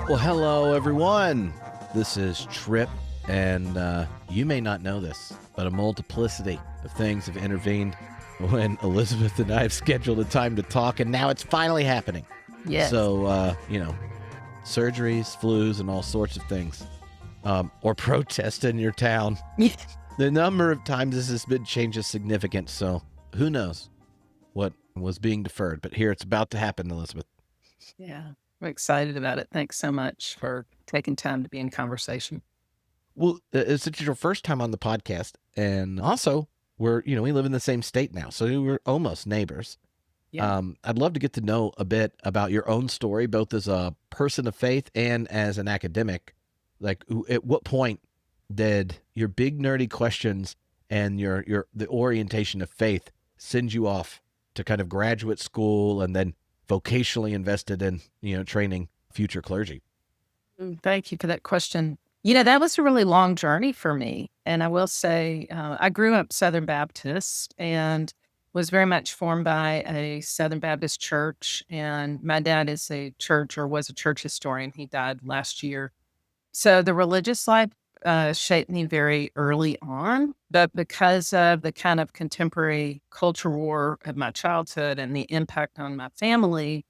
Well, hello, everyone. This is Trip, and you may not know this, but a multiplicity of things have intervened when Elizabeth and I have scheduled a time to talk, and now it's finally happening. Yes. So, surgeries, flus, and all sorts of things, or protest in your town. The number of times this has been changed is significant, so who knows what was being deferred, but here it's about to happen, Elizabeth. Yeah. I'm excited about it. Thanks so much for taking time to be in conversation. Well, it's your first time on the podcast, and also we live in the same state now, so we're almost neighbors. Yeah. I'd love to get to know a bit about your own story, both as a person of faith and as an academic. Like, at what point did your big nerdy questions and the orientation of faith send you off to kind of graduate school and then vocationally invested in, training future clergy? Thank you for that question. That was a really long journey for me. And I will say, I grew up Southern Baptist and was very much formed by a Southern Baptist church. And my dad was a church historian. He died last year. So the religious life shaped me very early on. But because of the kind of contemporary culture war of my childhood and the impact on my family,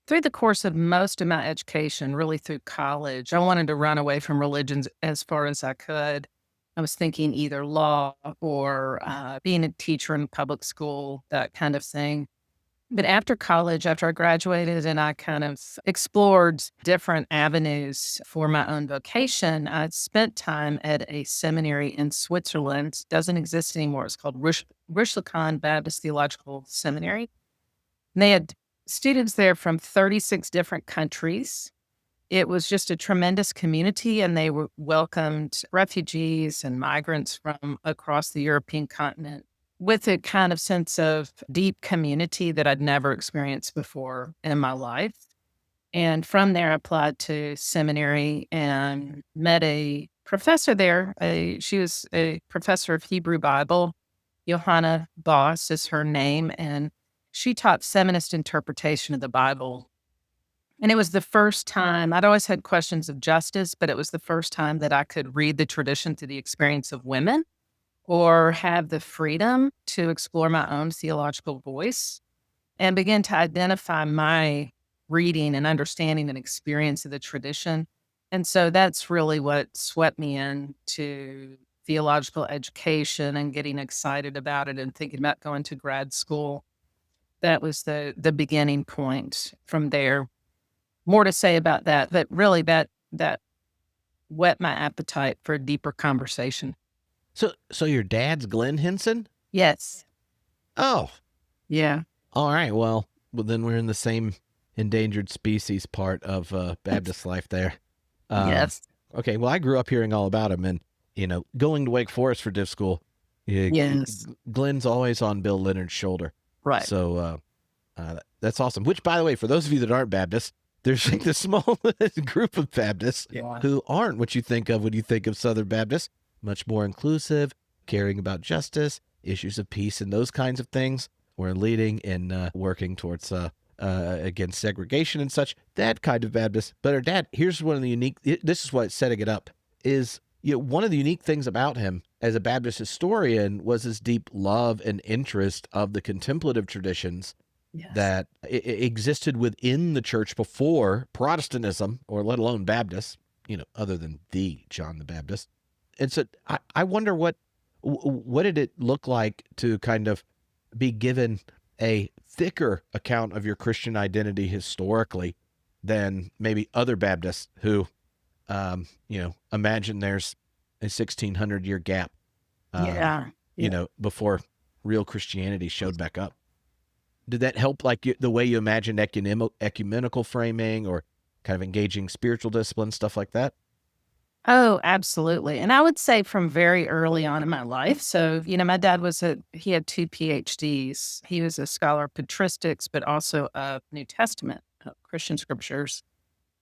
through the course of most of my education, really through college, I wanted to run away from religions as far as I could. I was thinking either law or being a teacher in public school, that kind of thing. But after college, after I graduated and I kind of explored different avenues for my own vocation, I spent time at a seminary in Switzerland. Doesn't exist anymore. It's called Rishlikon Baptist Theological Seminary. And they had students there from 36 different countries. It was just a tremendous community, and they welcomed refugees and migrants from across the European continent with a kind of sense of deep community that I'd never experienced before in my life. And from there, I applied to seminary and met a professor there. She was a professor of Hebrew Bible. Johanna Boss is her name, and she taught feminist interpretation of the Bible. And it was the first time, I'd always had questions of justice, but it was the first time that I could read the tradition through the experience of women or have the freedom to explore my own theological voice and begin to identify my reading and understanding and experience of the tradition. And so that's really what swept me into theological education and getting excited about it and thinking about going to grad school. That was the beginning point. From there, more to say about that, but really that whet my appetite for a deeper conversation. So your dad's Glenn Hinson? Yes. Oh, Yeah. all right. Well, then we're in the same endangered species part of Baptist life there. Yes. Okay. Well, I grew up hearing all about him, and going to Wake Forest for div school. Yes. Glenn's always on Bill Leonard's shoulder. Right. So that's awesome. Which, by the way, for those of you that aren't Baptists, there's like this small group of Baptists who aren't what you think of when you think of Southern Baptists. Much more inclusive, caring about justice, issues of peace, and those kinds of things. We're leading and working towards against segregation and such. That kind of Baptist. But our dad, here's one of the unique. This is what's setting it up. Is one of the unique things about him as a Baptist historian was his deep love and interest of the contemplative traditions that existed within the church before Protestantism, or let alone Baptist. Other than the John the Baptist. And so I wonder what did it look like to kind of be given a thicker account of your Christian identity historically than maybe other Baptists who, imagine there's a 1,600-year gap, before real Christianity showed back up. Did that help, like the way you imagined ecumenical framing or kind of engaging spiritual discipline, stuff like that? Oh, absolutely. And I would say from very early on in my life. So, my dad he had 2 PhDs. He was a scholar of patristics, but also of New Testament, Christian scriptures.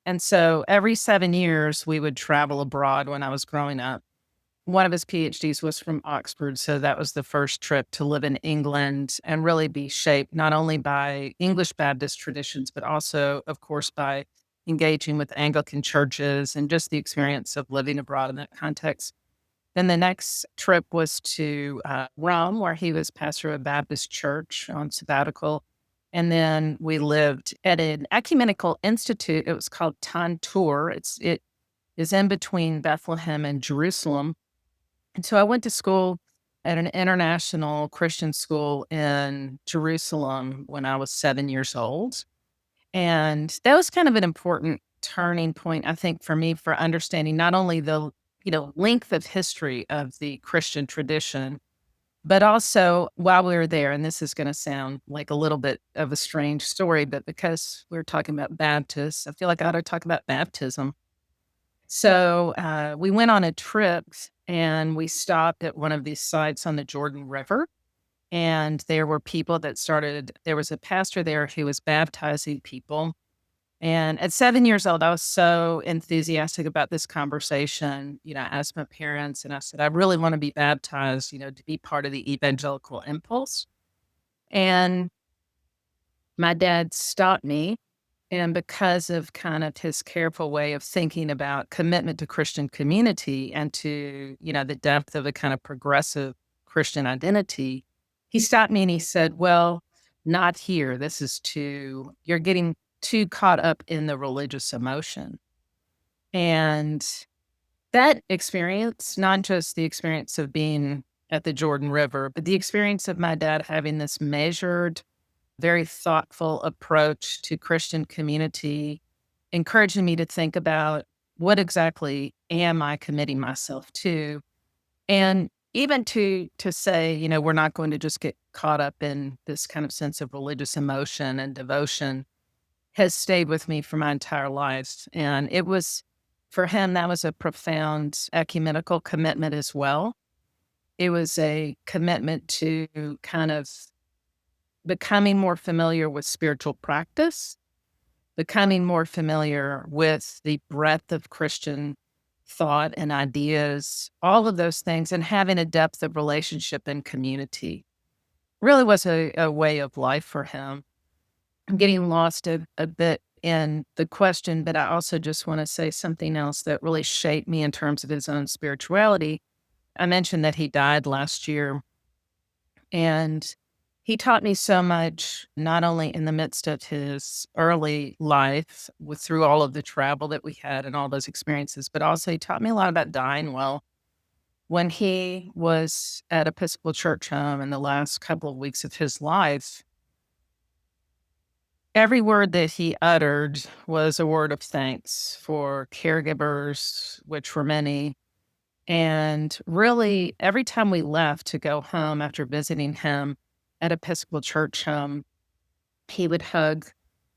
And so every 7 years, we would travel abroad when I was growing up. One of his PhDs was from Oxford, so that was the first trip to live in England and really be shaped not only by English Baptist traditions, but also, of course, by engaging with Anglican churches and just the experience of living abroad in that context. Then the next trip was to Rome, where he was pastor of a Baptist church on sabbatical. And then we lived at an ecumenical institute. It was called Tantur. It is in between Bethlehem and Jerusalem. And so I went to school at an international Christian school in Jerusalem when I was 7 years old. And that was kind of an important turning point, I think, for me, for understanding not only the length of history of the Christian tradition, but also while we were there, and this is going to sound like a little bit of a strange story, but because we're talking about Baptists, I feel like I ought to talk about baptism. So we went on a trip and we stopped at one of these sites on the Jordan River. And there were people there was a pastor there who was baptizing people. And at 7 years old, I was so enthusiastic about this conversation. I asked my parents and I said, I really want to be baptized, to be part of the evangelical impulse. And my dad stopped me. And because of kind of his careful way of thinking about commitment to Christian community and to, the depth of a kind of progressive Christian identity, he stopped me and he said, well, not here. You're getting too caught up in the religious emotion. And that experience, not just the experience of being at the Jordan River, but the experience of my dad having this measured, very thoughtful approach to Christian community, encouraging me to think about what exactly am I committing myself to? And even to say, we're not going to just get caught up in this kind of sense of religious emotion and devotion has stayed with me for my entire life. And it was, for him, that was a profound ecumenical commitment as well. It was a commitment to kind of becoming more familiar with spiritual practice, becoming more familiar with the breadth of Christian thought and ideas, all of those things, and having a depth of relationship and community. Really was a way of life for him. I'm getting lost a bit in the question, but I also just want to say something else that really shaped me in terms of his own spirituality. I mentioned that he died last year, and he taught me so much, not only in the midst of his early life, through all of the travel that we had and all those experiences, but also he taught me a lot about dying well. When he was at Episcopal Church Home in the last couple of weeks of his life, every word that he uttered was a word of thanks for caregivers, which were many. And really, every time we left to go home after visiting him at Episcopal Church Home, he would hug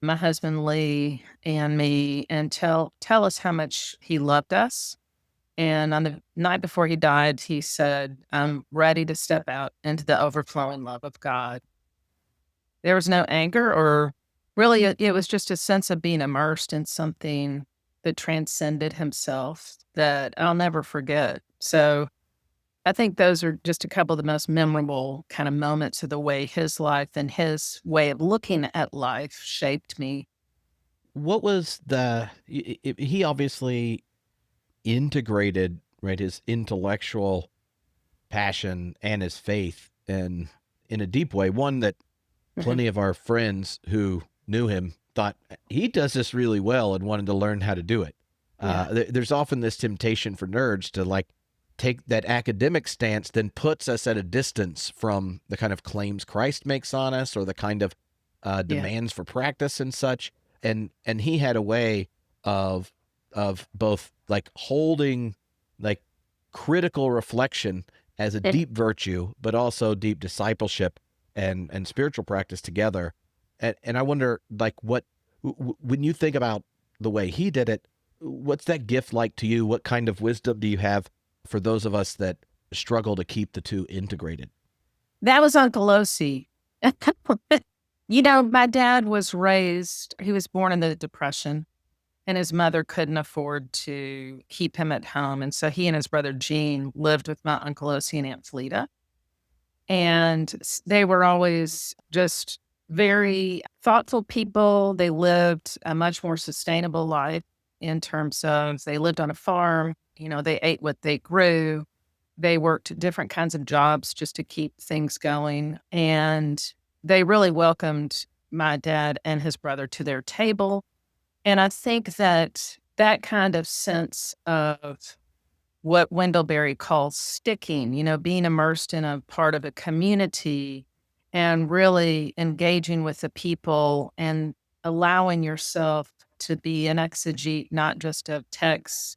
my husband Lee and me and tell us how much he loved us. And on the night before he died, he said, I'm ready to step out into the overflowing love of God. There was no anger or really, it was just a sense of being immersed in something that transcended himself that I'll never forget. So I think those are just a couple of the most memorable kind of moments of the way his life and his way of looking at life shaped me. What was he obviously integrated, right, his intellectual passion and his faith and in a deep way, one that plenty of our friends who knew him thought he does this really well and wanted to learn how to do it. Yeah. There's often this temptation for nerds to take that academic stance, then puts us at a distance from the kind of claims Christ makes on us or the kind of demands for practice and such. And he had a way of both holding critical reflection as a deep virtue, but also deep discipleship and spiritual practice together. And I wonder, when you think about the way he did it, what's that gift like to you? What kind of wisdom do you have for those of us that struggle to keep the two integrated? That was Uncle Osi. My dad he was born in the Depression, and his mother couldn't afford to keep him at home. And so he and his brother Gene lived with my Uncle Osi and Aunt Felita. And they were always just very thoughtful people. They lived a much more sustainable life in terms of they lived on a farm, they ate what they grew. They worked different kinds of jobs just to keep things going. And they really welcomed my dad and his brother to their table. And I think that that kind of sense of what Wendell Berry calls sticking, being immersed in a part of a community and really engaging with the people and allowing yourself to be an exegete, not just of texts,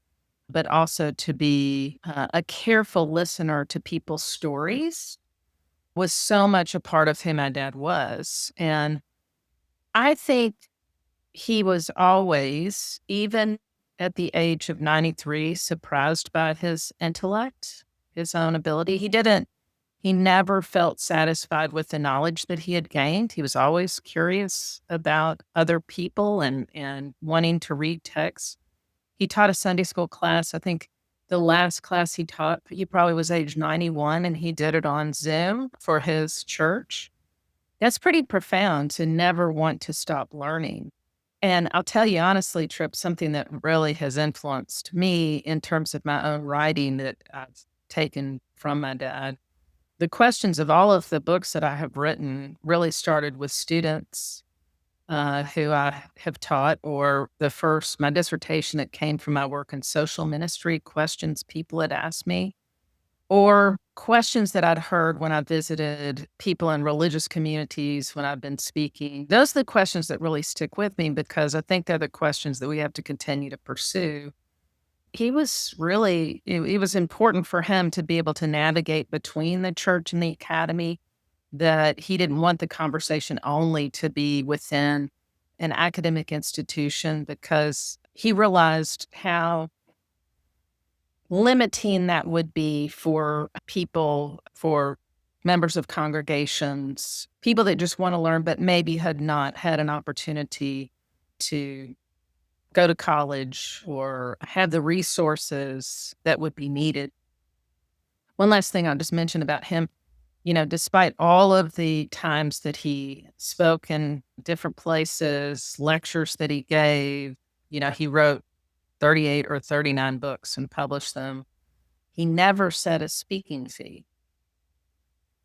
but also to be a careful listener to people's stories was so much a part of who my dad was. And I think he was always, even at the age of 93, surprised by his intellect, his own ability. He never felt satisfied with the knowledge that he had gained. He was always curious about other people and wanting to read texts. He taught a Sunday school class. I think the last class he taught, he probably was age 91, and he did it on Zoom for his church. That's pretty profound to never want to stop learning. And I'll tell you honestly, Tripp, something that really has influenced me in terms of my own writing that I've taken from my dad. The questions of all of the books that I have written really started with students who I have taught, or my dissertation that came from my work in social ministry, questions people had asked me, or questions that I'd heard when I visited people in religious communities when I've been speaking. Those are the questions that really stick with me because I think they're the questions that we have to continue to pursue. He was really, it was important for him to be able to navigate between the church and the academy, that he didn't want the conversation only to be within an academic institution, because he realized how limiting that would be for people, for members of congregations, people that just want to learn, but maybe had not had an opportunity to go to college or have the resources that would be needed. One last thing I'll just mention about him, despite all of the times that he spoke in different places, lectures that he gave, he wrote 38 or 39 books and published them. He never set a speaking fee.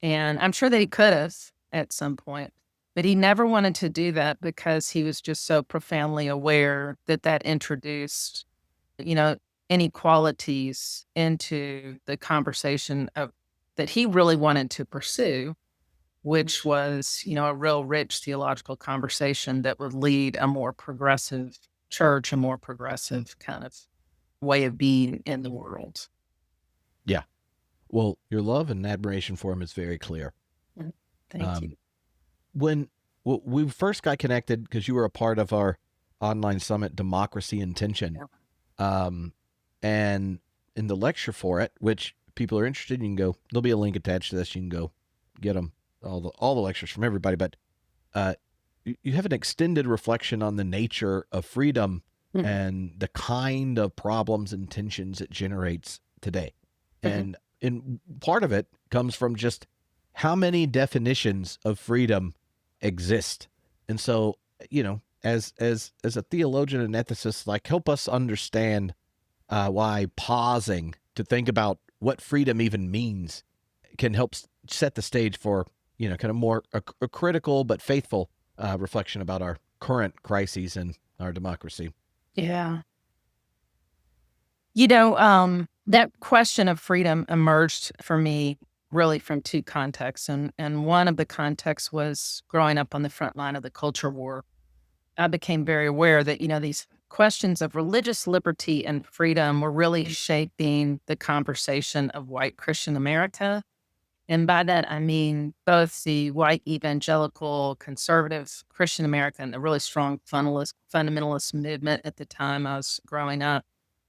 And I'm sure that he could have at some point, but he never wanted to do that because he was just so profoundly aware that that introduced, inequalities into the conversation that he really wanted to pursue, which was, a real rich theological conversation that would lead a more progressive church, a more progressive kind of way of being in the world. Yeah. Well, your love and admiration for him is very clear. Thank you. When we first got connected, because you were a part of our online summit, Democracy in Tension, and in the lecture for it, which people are interested, you can go, there'll be a link attached to this. You can go get them, all the lectures from everybody. But you have an extended reflection on the nature of freedom and the kind of problems and tensions it generates today. And part of it comes from just how many definitions of freedom exist. And so, as a theologian and ethicist, help us understand why pausing to think about what freedom even means can help set the stage for, kind of more a critical but faithful reflection about our current crises and our democracy. Yeah. That question of freedom emerged for me really from two contexts. And one of the contexts was growing up on the front line of the culture war. I became very aware that, these questions of religious liberty and freedom were really shaping the conversation of white Christian America. And by that, I mean both the white evangelical conservative Christian America and the really strong fundamentalist movement at the time I was growing up,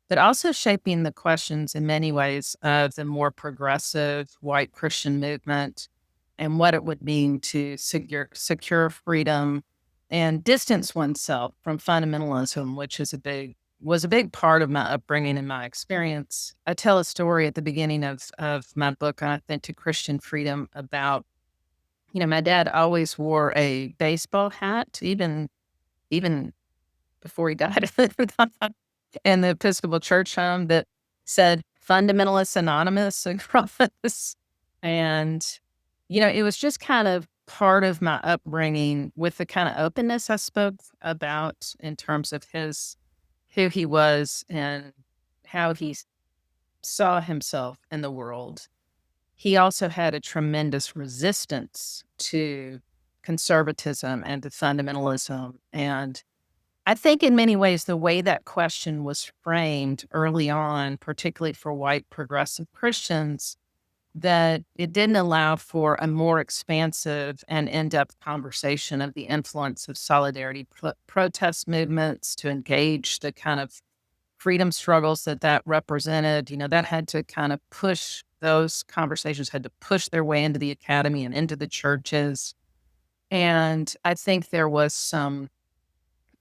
but also shaping the questions in many ways of the more progressive white Christian movement and what it would mean to secure freedom and distance oneself from fundamentalism, which was a big part of my upbringing and my experience. I tell a story at the beginning of my book, Authentic Christian Freedom, about My dad always wore a baseball hat, even before he died, in the Episcopal Church home that said Fundamentalists Anonymous across. And, it was just kind of part of my upbringing with the kind of openness I spoke about in terms of who he was and how he saw himself in the world. He also had a tremendous resistance to conservatism and to fundamentalism. And I think in many ways, the way that question was framed early on, particularly for white progressive Christians, that it didn't allow for a more expansive and in-depth conversation of the influence of solidarity protest movements to engage the kind of freedom struggles that represented. That had to kind of push those conversations, had to push their way into the academy and into the churches. And I think there was some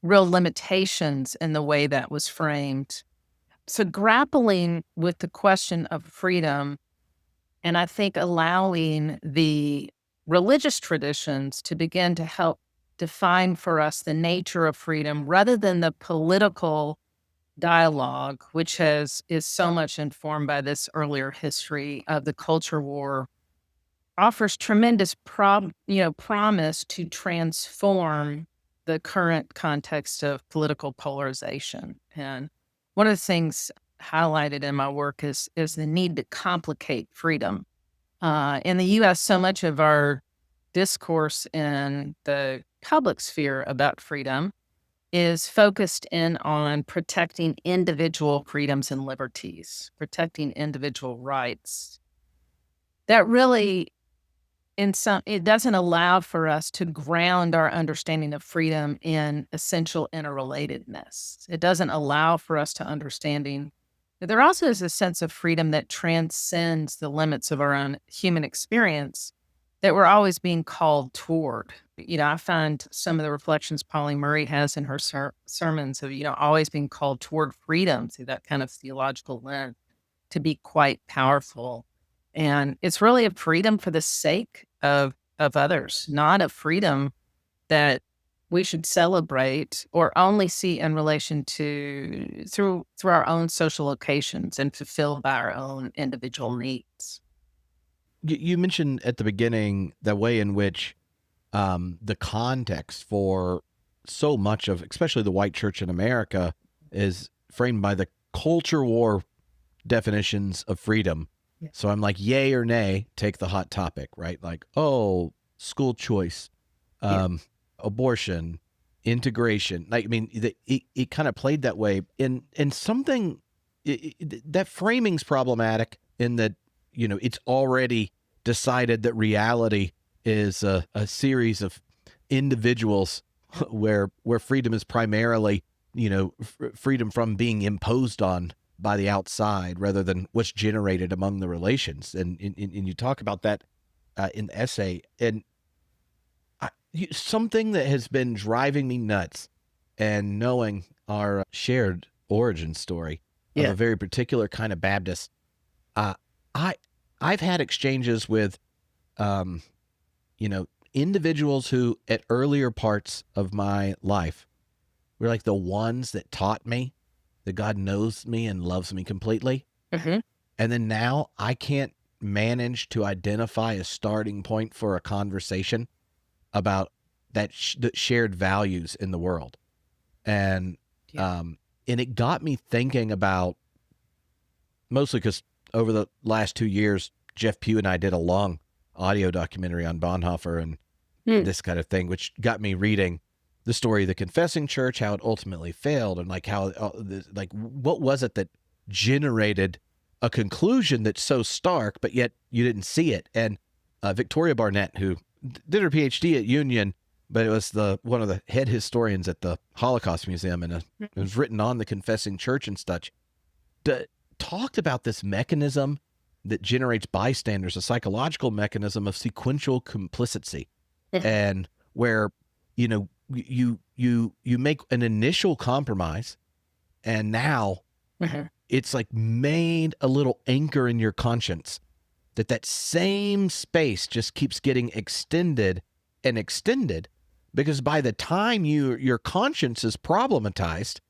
real limitations in the way that was framed. So grappling with the question of freedom, and I think allowing the religious traditions to begin to help define for us the nature of freedom rather than the political dialogue, which is so much informed by this earlier history of the culture war, offers tremendous promise to transform the current context of political polarization. And one of the things highlighted in my work is the need to complicate freedom. In the U.S., so much of our discourse in the public sphere about freedom is focused in on protecting individual freedoms and liberties, protecting individual rights. That really, it doesn't allow for us to ground our understanding of freedom in essential interrelatedness. It doesn't allow for us to understanding that there also is a sense of freedom that transcends the limits of our own human experience that we're always being called toward. I find some of the reflections Pauline Murray has in her sermons of, always being called toward freedom through that kind of theological lens to be quite powerful. And it's really a freedom for the sake of others, not a freedom that we should celebrate or only see in relation to through our own social occasions and fulfilled by our own individual needs. You mentioned at the beginning the way in which the context for so much of, especially the white church in America, is framed by the culture war definitions of freedom. Yeah. So I'm like, yay or nay, take the hot topic, right? Like, oh, school choice, abortion, integration. Like, I mean, it kind of played that way. And something, that framing's problematic in that, it's already decided that reality is a series of individuals where freedom is primarily, freedom from being imposed on by the outside rather than what's generated among the relations. And you talk about that in the essay. And something that has been driving me nuts, and knowing our shared origin story of a very particular kind of Baptist, I've had exchanges with, individuals who at earlier parts of my life were like the ones that taught me that God knows me and loves me completely. Mm-hmm. And then now I can't manage to identify a starting point for a conversation about that shared values in the world. And it got me thinking about, mostly because over the last 2 years, Jeff Pugh and I did a long audio documentary on Bonhoeffer and this kind of thing, which got me reading the story of the confessing church, how it ultimately failed, and like how, what was it that generated a conclusion that's so stark, but yet you didn't see it. And Victoria Barnett, who did her PhD at Union, but it was one of the head historians at the Holocaust Museum, and it was written on the confessing church and such, talked about this mechanism that generates bystanders, a psychological mechanism of sequential complicity, and where, you make an initial compromise, and now it's like made a little anchor in your conscience that same space just keeps getting extended and extended, because by the time your conscience is problematized,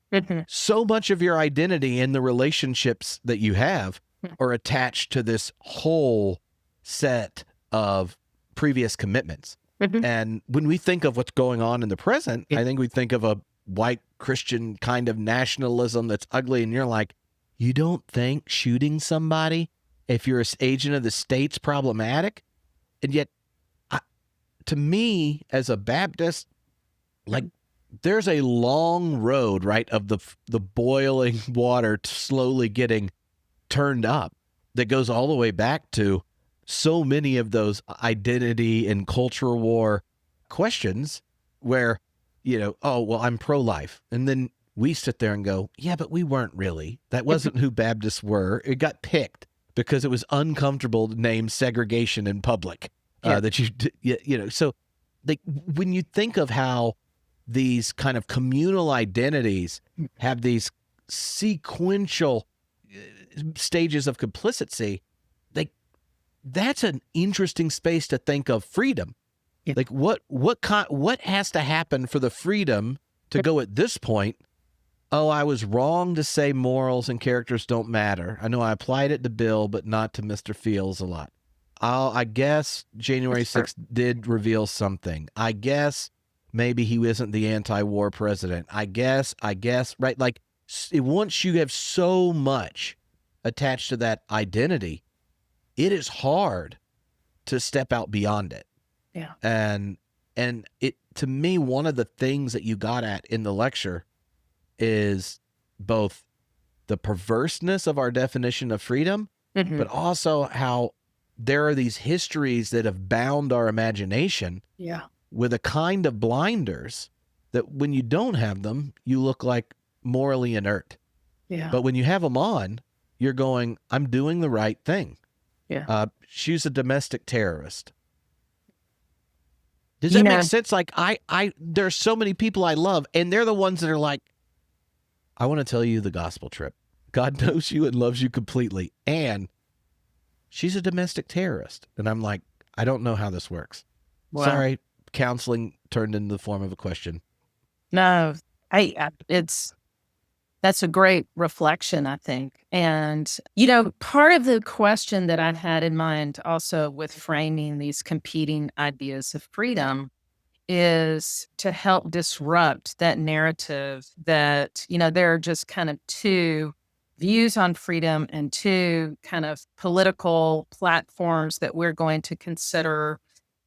so much of your identity and the relationships that you have are attached to this whole set of previous commitments. And when we think of what's going on in the present, I think we think of a white Christian kind of nationalism that's ugly. And you're like, you don't think shooting somebody, if you're an agent of the state's problematic? And yet, to me, as a Baptist, like, there's a long road, right, of the boiling water slowly getting turned up that goes all the way back to so many of those identity and culture war questions where, oh, well, I'm pro-life. And then we sit there and go, yeah, but we weren't really. That wasn't who Baptists were. It got picked because it was uncomfortable to name segregation in public. So like, when you think of how these kind of communal identities have these sequential stages of complicity, like, that's an interesting space to think of freedom. Like, what has to happen for the freedom to go at this point? Oh, I was wrong to say morals and characters don't matter. I know I applied it to Bill, but not to Mr. Fields a lot. I guess January 6th did reveal something. I guess maybe he isn't the anti-war president. I guess, right? Like, once you have so much attached to that identity, it is hard to step out beyond it. Yeah. And it, to me, one of the things that you got at in the lecture is both the perverseness of our definition of freedom, but also how there are these histories that have bound our imagination with a kind of blinders that when you don't have them, you look like morally inert. Yeah. But when you have them on, you're going, I'm doing the right thing. Yeah. She's a domestic terrorist. Does that make sense? Like, there's so many people I love, and they're the ones that are like, I want to tell you the gospel trip. God knows you and loves you completely. And she's a domestic terrorist. And I'm like, I don't know how this works. Wow. Sorry, counseling turned into the form of a question. No, that's a great reflection, I think. And, part of the question that I had in mind also with framing these competing ideas of freedom is to help disrupt that narrative that, there are just kind of two views on freedom and two kind of political platforms that we're going to consider,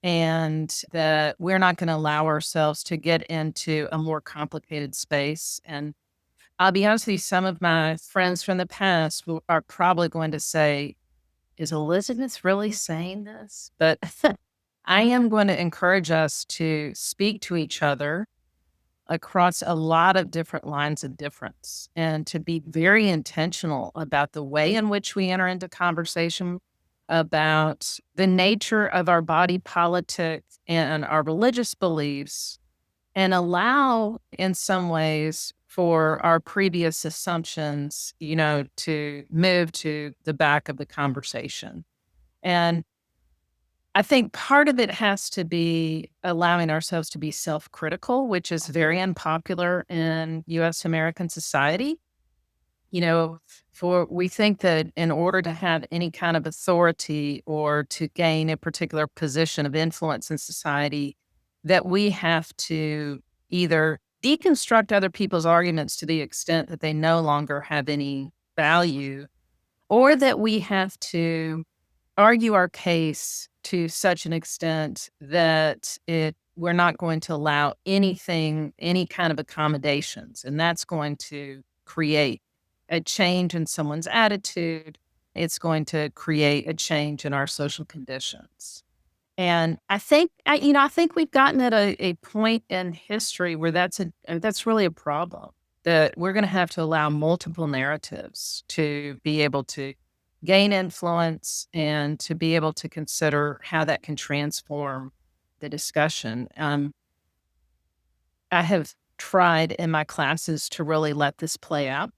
and that we're not going to allow ourselves to get into a more complicated space. And I'll be honest with you, some of my friends from the past are probably going to say, is Elizabeth really saying this? But I am going to encourage us to speak to each other across a lot of different lines of difference and to be very intentional about the way in which we enter into conversation about the nature of our body politic and our religious beliefs, and allow, in some ways, for our previous assumptions, to move to the back of the conversation. And I think part of it has to be allowing ourselves to be self-critical, which is very unpopular in U.S. American society. We think that in order to have any kind of authority or to gain a particular position of influence in society, that we have to either deconstruct other people's arguments to the extent that they no longer have any value, or that we have to argue our case to such an extent that we're not going to allow any kind of accommodations. And that's going to create a change in someone's attitude. It's going to create a change in our social conditions. And I think we've gotten at a point in history where that's really a problem, that we're going to have to allow multiple narratives to be able to gain influence and to be able to consider how that can transform the discussion. I have tried in my classes to really let this play out.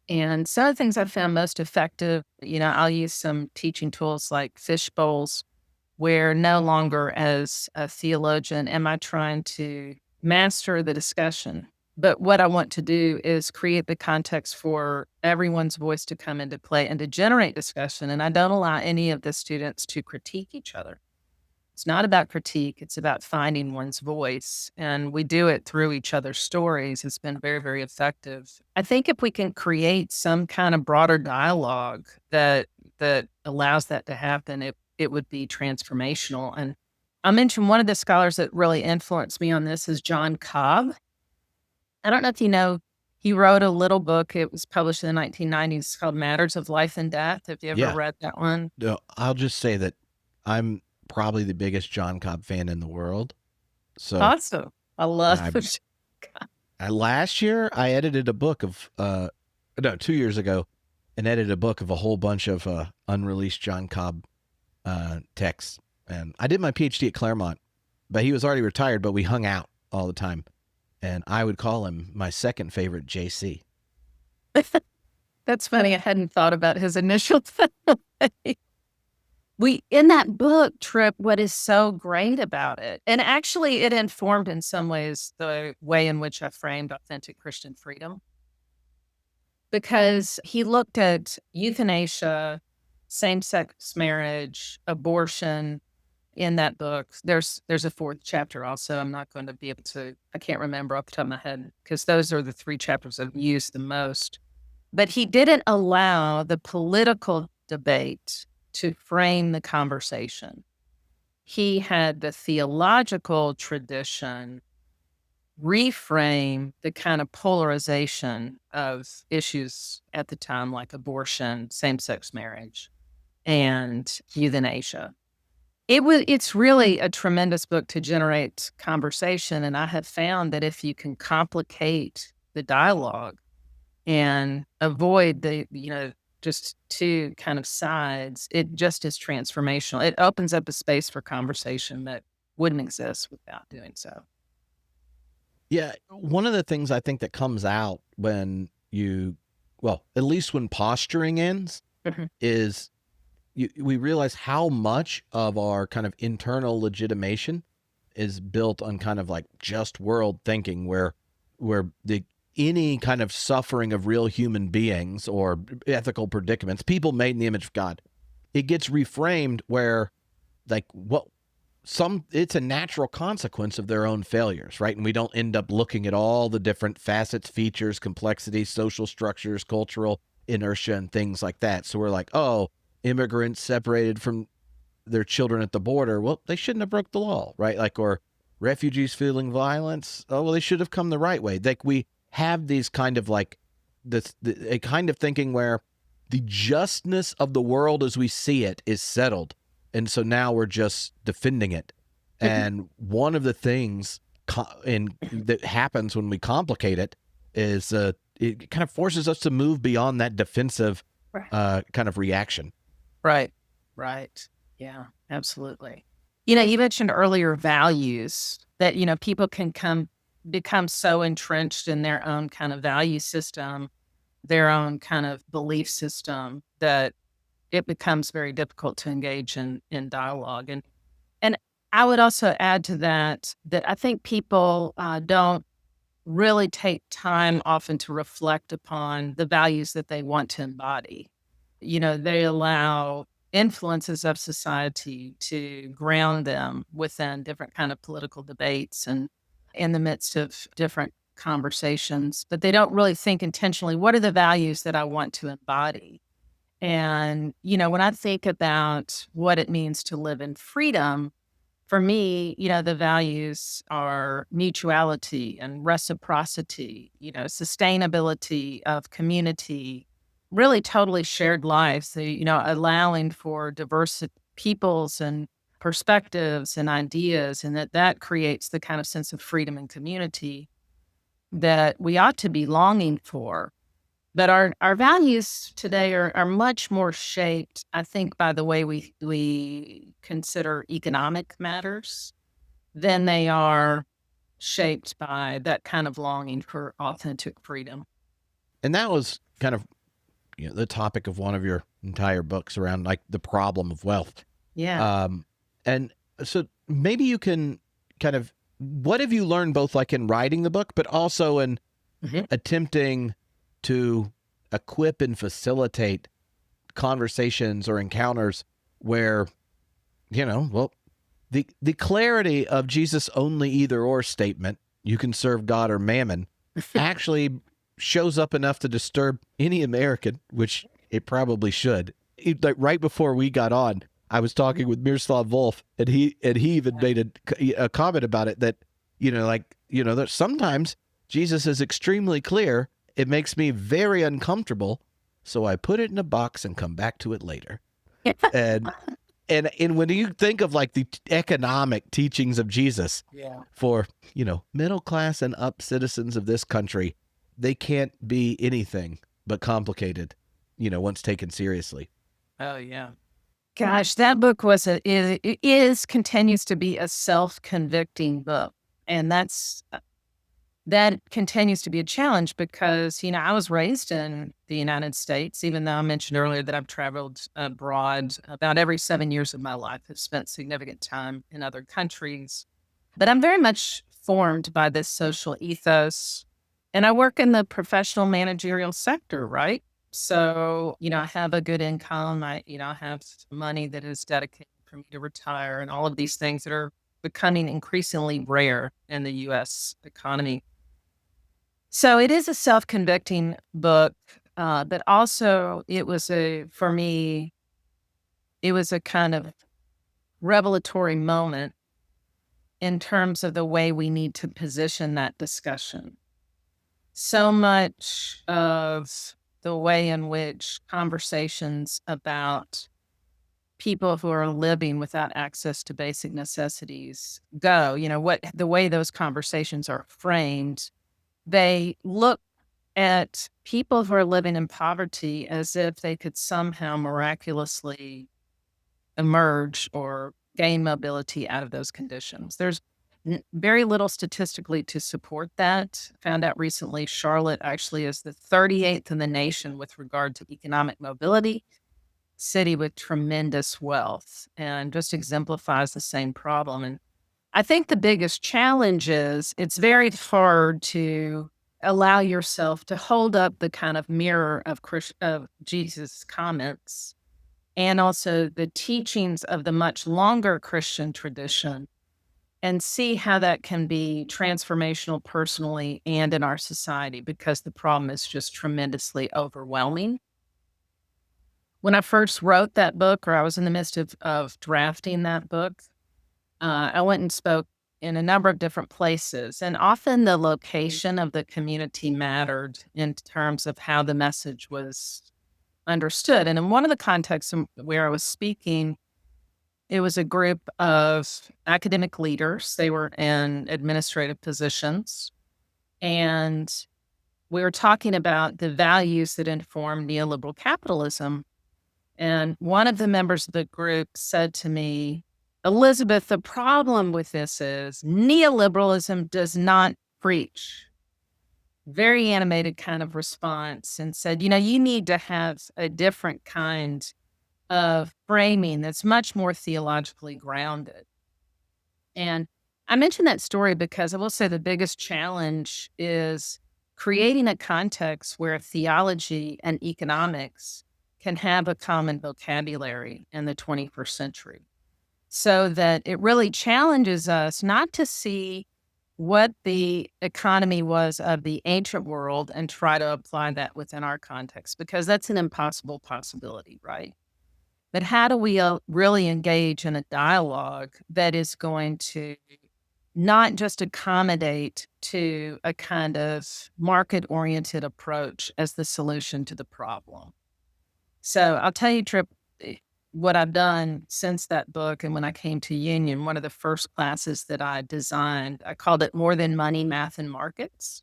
And some of the things I found most effective, I'll use some teaching tools like fish bowls, where no longer as a theologian am I trying to master the discussion. But what I want to do is create the context for everyone's voice to come into play and to generate discussion. And I don't allow any of the students to critique each other. It's not about critique, it's about finding one's voice. And we do it through each other's stories. It's been very, very effective. I think if we can create some kind of broader dialogue that allows that to happen, it would be transformational. And I mentioned one of the scholars that really influenced me on this is John Cobb. I don't know if you know, he wrote a little book. It was published in the 1990s called Matters of Life and Death. Have you ever read that one? No, I'll just say that I'm probably the biggest John Cobb fan in the world. So awesome. I love last year I edited a book of 2 years ago, and edited a book of a whole bunch of unreleased John Cobb texts. And I did my PhD at Claremont, but he was already retired, but we hung out all the time. And I would call him my second favorite JC. That's funny. I hadn't thought about his initial in that book, Trip, what is so great about it, and actually it informed in some ways the way in which I framed authentic Christian freedom, because he looked at euthanasia, same-sex marriage, abortion in that book. There's a fourth chapter also. I'm not going to be able to, I can't remember off the top of my head, because those are the three chapters I've used the most. But he didn't allow the political debate to frame the conversation. He had the theological tradition reframe the kind of polarization of issues at the time, like abortion, same-sex marriage, and euthanasia. It's really a tremendous book to generate conversation, and I have found that if you can complicate the dialogue and avoid just two kind of sides, it just is transformational. It opens up a space for conversation that wouldn't exist without doing so. Yeah, one of the things I think that comes out when at least when posturing ends, is we realize how much of our kind of internal legitimation is built on kind of like just world thinking, where any kind of suffering of real human beings or ethical predicaments, people made in the image of God, it gets reframed where it's a natural consequence of their own failures, right? And we don't end up looking at all the different facets, features, complexities, social structures, cultural inertia, and things like that. So we're like, oh, immigrants separated from their children at the border, well, they shouldn't have broke the law, right? Or refugees feeling violence, oh, well, they should have come the right way. We have these kind of a kind of thinking where the justness of the world as we see it is settled. And so now we're just defending it. And one of the things that happens when we complicate it is it kind of forces us to move beyond that defensive kind of reaction. Right. Yeah, absolutely. You mentioned earlier values that, people can become so entrenched in their own kind of value system, their own kind of belief system, that it becomes very difficult to engage in dialogue. And I would also add to that I think people don't really take time often to reflect upon the values that they want to embody. They allow influences of society to ground them within different kind of political debates and in the midst of different conversations, but they don't really think intentionally, what are the values that I want to embody? And, when I think about what it means to live in freedom, for me, the values are mutuality and reciprocity, sustainability of community, really totally shared lives, allowing for diverse peoples and perspectives and ideas, and that creates the kind of sense of freedom and community that we ought to be longing for. But our values today are much more shaped, I think, by the way we consider economic matters than they are shaped by that kind of longing for authentic freedom. And that was kind of the topic of one of your entire books around like the problem of wealth. Yeah. And so maybe you can kind of, what have you learned both like in writing the book, but also in attempting to equip and facilitate conversations or encounters where, well, the clarity of Jesus' only either or statement, you can serve God or mammon, actually shows up enough to disturb any American, which it probably should. Like right before we got on, I was talking with Miroslav Volf, and he even made a comment about it that, that sometimes Jesus is extremely clear. It makes me very uncomfortable, so I put it in a box and come back to it later. And when you think of like the economic teachings of Jesus for, middle class and up citizens of this country, they can't be anything but complicated, once taken seriously. Oh, yeah. Gosh, that book continues to be a self-convicting book. And that continues to be a challenge because, I was raised in the United States, even though I mentioned earlier that I've traveled abroad about every 7 years of my life. I've spent significant time in other countries. But I'm very much formed by this social ethos. And I work in the professional managerial sector, right? So, I have a good income. I have money that is dedicated for me to retire and all of these things that are becoming increasingly rare in the U.S. economy. So it is a self-convicting book, but also for me, it was a kind of revelatory moment in terms of the way we need to position that discussion. So much of the way in which conversations about people who are living without access to basic necessities go, the way those conversations are framed, they look at people who are living in poverty as if they could somehow miraculously emerge or gain mobility out of those conditions. There's very little statistically to support that. Found out recently, Charlotte actually is the 38th in the nation with regard to economic mobility, city with tremendous wealth, and just exemplifies the same problem. And I think the biggest challenge is it's very hard to allow yourself to hold up the kind of mirror of Jesus' comments and also the teachings of the much longer Christian tradition and see how that can be transformational personally and in our society, because the problem is just tremendously overwhelming. When I first wrote that book, or I was in the midst of drafting that book, I went and spoke in a number of different places, and often the location of the community mattered in terms of how the message was understood. And in one of the contexts where I was speaking, it was a group of academic leaders. They were in administrative positions, and we were talking about the values that inform neoliberal capitalism. And one of the members of the group said to me, Elizabeth, the problem with this is neoliberalism does not preach. Very animated kind of response, and said, you need to have a different kind of framing that's much more theologically grounded. And I mention that story because I will say the biggest challenge is creating a context where theology and economics can have a common vocabulary in the 21st century, so that it really challenges us not to see what the economy was of the ancient world and try to apply that within our context, because that's an impossible possibility, right? But how do we really engage in a dialogue that is going to not just accommodate to a kind of market-oriented approach as the solution to the problem? So I'll tell you, Trip, what I've done since that book. And when I came to Union, one of the first classes that I designed, I called it More Than Money, Math, and Markets.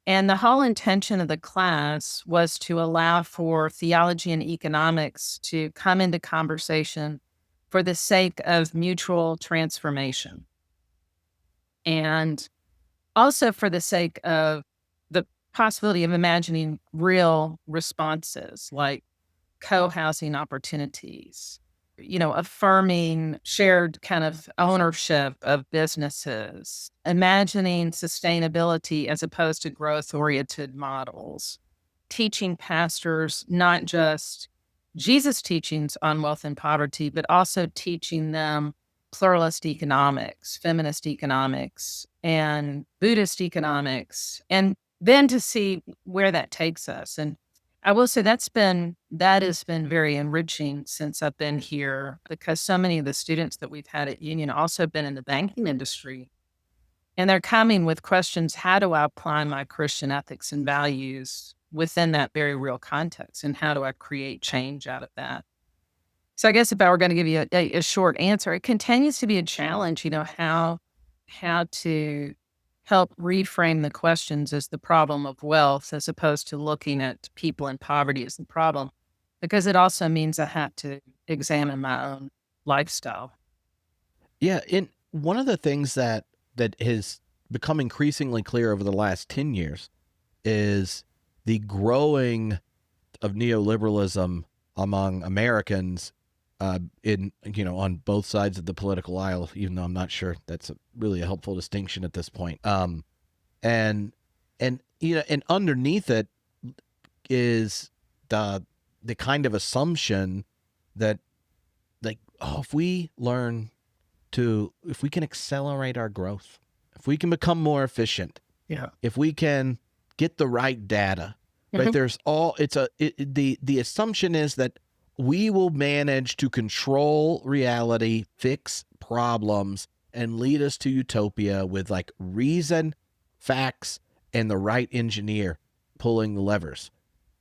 And the whole intention of the class was to allow for theology and economics to come into conversation for the sake of mutual transformation. And also for the sake of possibility of imagining real responses like co-housing opportunities, affirming shared kind of ownership of businesses, imagining sustainability as opposed to growth-oriented models, teaching pastors not just Jesus' teachings on wealth and poverty, but also teaching them pluralist economics, feminist economics, and Buddhist economics, and then to see where that takes us. And I will say that has been very enriching since I've been here, because so many of the students that we've had at Union also been in the banking industry, and they're coming with questions: how do I apply my Christian ethics and values within that very real context, and how do I create change out of that? So I guess if I were going to give you a short answer, it continues to be a challenge, how to help reframe the questions as the problem of wealth, as opposed to looking at people in poverty as the problem, because it also means I have to examine my own lifestyle. Yeah, and one of the things that has become increasingly clear over the last 10 years is the growing of neoliberalism among Americans, on both sides of the political aisle, even though I'm not sure that's really a helpful distinction at this point. And and underneath it is the kind of assumption that, like, if we can accelerate our growth, if we can become more efficient, if we can get the right data, right? The assumption is that we will manage to control reality, fix problems, and lead us to utopia with like reason, facts, and the right engineer pulling the levers.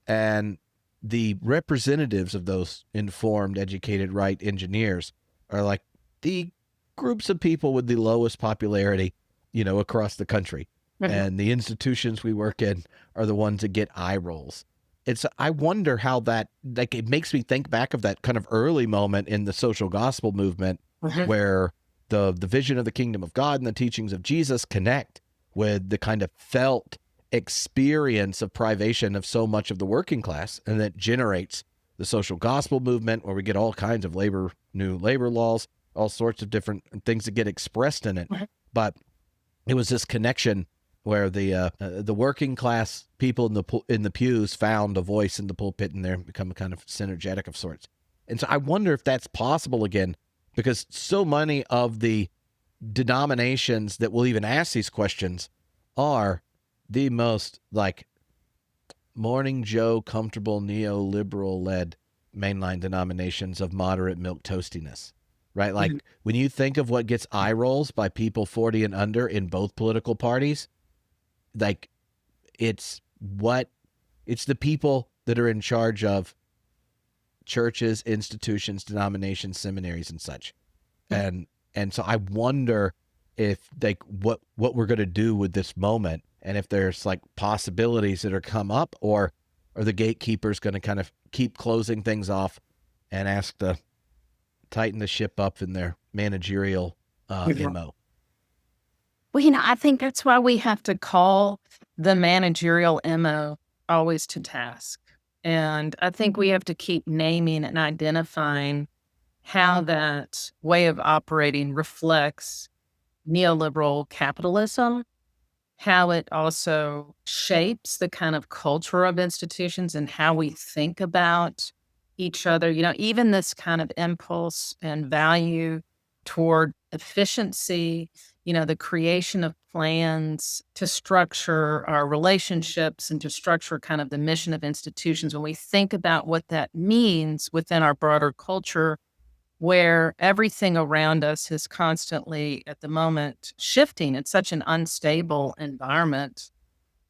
And the representatives of those informed, educated, right engineers are like the groups of people with the lowest popularity, across the country. And the institutions we work in are the ones that get eye rolls. I wonder how that, like, it makes me think back of that kind of early moment in the social gospel movement where the vision of the kingdom of God and the teachings of Jesus connect with the kind of felt experience of privation of so much of the working class, and that generates the social gospel movement, where we get all kinds of new labor laws, all sorts of different things that get expressed in it. But it was this connection where the working class people in the pews found a voice in the pulpit, and they're become a kind of synergetic of sorts. And so I wonder if that's possible again, because so many of the denominations that will even ask these questions are the most like Morning Joe, comfortable, neoliberal-led mainline denominations of moderate milk toastiness, right? Like when you think of what gets eye rolls by people 40 and under in both political parties, like it's the people that are in charge of churches, institutions, denominations, seminaries, and such. And so I wonder if like what we're going to do with this moment, and if there's like possibilities that are come up, or are the gatekeepers going to kind of keep closing things off and ask to tighten the ship up in their managerial MO. Well, I think that's why we have to call the managerial MO always to task. And I think we have to keep naming and identifying how that way of operating reflects neoliberal capitalism, how it also shapes the kind of culture of institutions and how we think about each other. Even this kind of impulse and value toward efficiency, the creation of plans to structure our relationships and to structure kind of the mission of institutions. When we think about what that means within our broader culture, where everything around us is constantly at the moment shifting, it's such an unstable environment.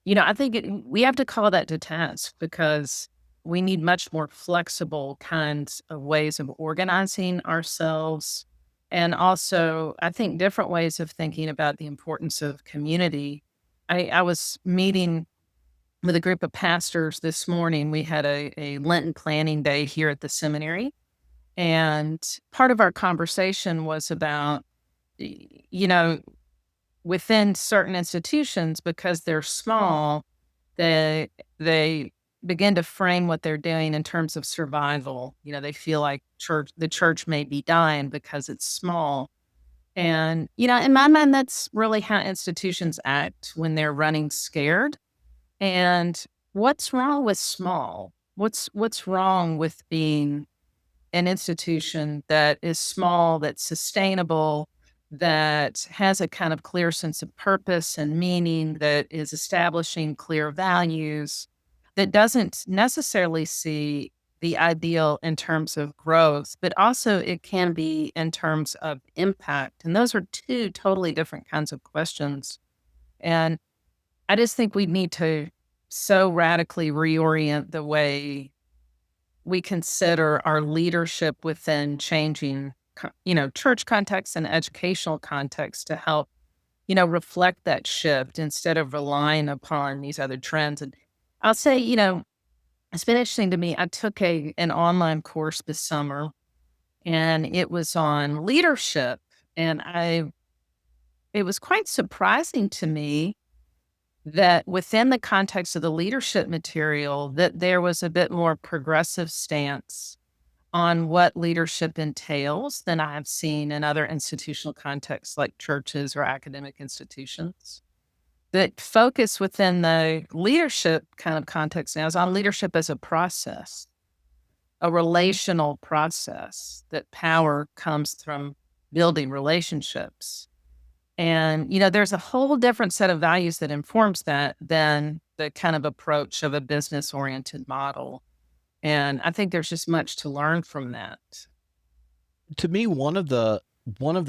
I think we have to call that to task, because we need much more flexible kinds of ways of organizing ourselves. And also, I think different ways of thinking about the importance of community. I was meeting with a group of pastors this morning. We had a Lenten planning day here at the seminary. And part of our conversation was about, within certain institutions, because they're small, they begin to frame what they're doing in terms of survival. They feel like the church may be dying because it's small. And, in my mind, that's really how institutions act when they're running scared. And what's wrong with small? What's wrong with being an institution that is small, that's sustainable, that has a kind of clear sense of purpose and meaning, that is establishing clear values, that doesn't necessarily see the ideal in terms of growth, but also it can be in terms of impact. And those are two totally different kinds of questions. And I just think we need to so radically reorient the way we consider our leadership within changing, church context and educational context to help, reflect that shift instead of relying upon these other trends. And I'll say, it's been interesting to me. I took an online course this summer, and it was on leadership, and it was quite surprising to me that within the context of the leadership material, that there was a bit more progressive stance on what leadership entails than I have seen in other institutional contexts like churches or academic institutions. The focus within the leadership kind of context now is on leadership as a process, a relational process, that power comes from building relationships. And, there's a whole different set of values that informs that than the kind of approach of a business-oriented model. And I think there's just much to learn from that. To me, one of the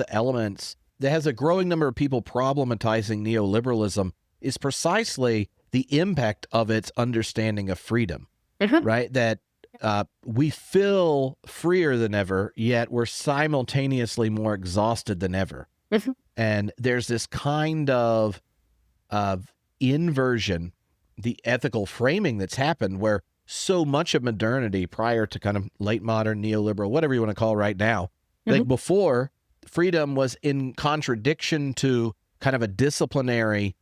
elements that has a growing number of people problematizing neoliberalism is precisely the impact of its understanding of freedom, right? That we feel freer than ever, yet we're simultaneously more exhausted than ever. And there's this kind of inversion, the ethical framing that's happened, where so much of modernity prior to kind of late modern, neoliberal, whatever you want to call right now, like before, freedom was in contradiction to kind of a disciplinary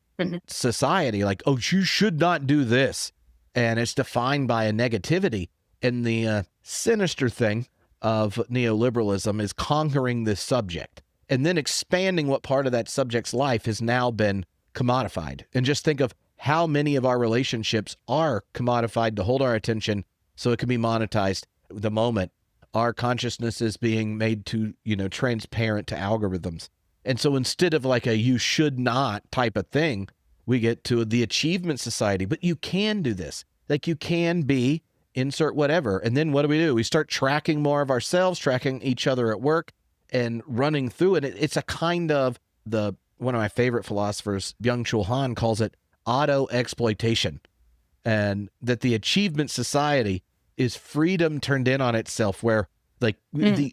society. Like, oh, you should not do this. And it's defined by a negativity. And the sinister thing of neoliberalism is conquering this subject and then expanding what part of that subject's life has now been commodified. And just think of how many of our relationships are commodified to hold our attention so it can be monetized the moment our consciousness is being made to, transparent to algorithms. And so instead of like a you should not type of thing, we get to the achievement society. But you can do this. Like you can be insert whatever. And then what do? We start tracking more of ourselves, tracking each other at work, and running through it. It's a kind of one of my favorite philosophers, Byung-Chul Han, calls it auto-exploitation. And that the achievement society is freedom turned in on itself, where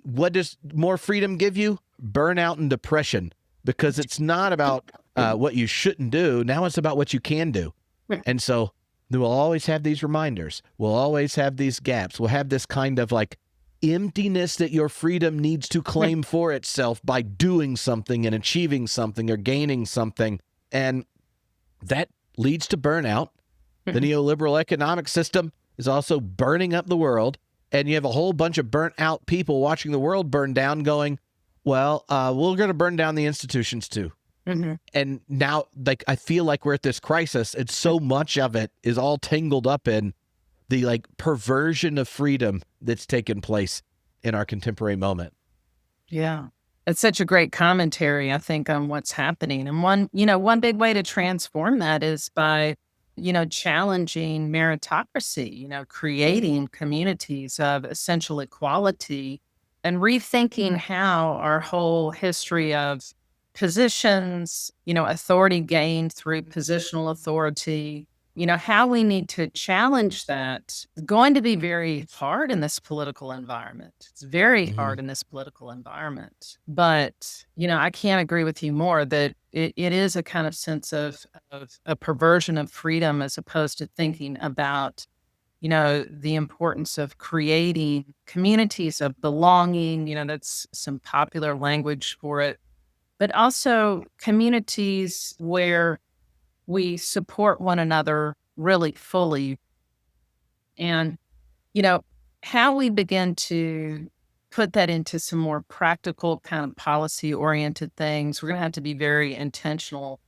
what does more freedom give you? Burnout and depression, because it's not about what you shouldn't do. Now it's about what you can do. And so we'll always have these reminders. We'll always have these gaps. We'll have this kind of like emptiness that your freedom needs to claim for itself by doing something and achieving something or gaining something. And that leads to burnout. The neoliberal economic system is also burning up the world. And you have a whole bunch of burnt out people watching the world burn down going, well, we're going to burn down the institutions too. And now, I feel like we're at this crisis, and so much of it is all tangled up in the perversion of freedom that's taken place in our contemporary moment. Yeah. It's such a great commentary, I think, on what's happening. And one big way to transform that is by, challenging meritocracy, creating communities of essential equality and rethinking how our whole history of positions, authority gained through positional authority, how we need to challenge that. It's going to be very hard in this political environment. It's very hard in this political environment. But, I can't agree with you more that it is a kind of sense of a perversion of freedom as opposed to thinking about, the importance of creating communities of belonging. That's some popular language for it. But also communities where we support one another really fully. And, you know, how we begin to put that into some more practical kind of policy oriented things, we're going to have to be very intentional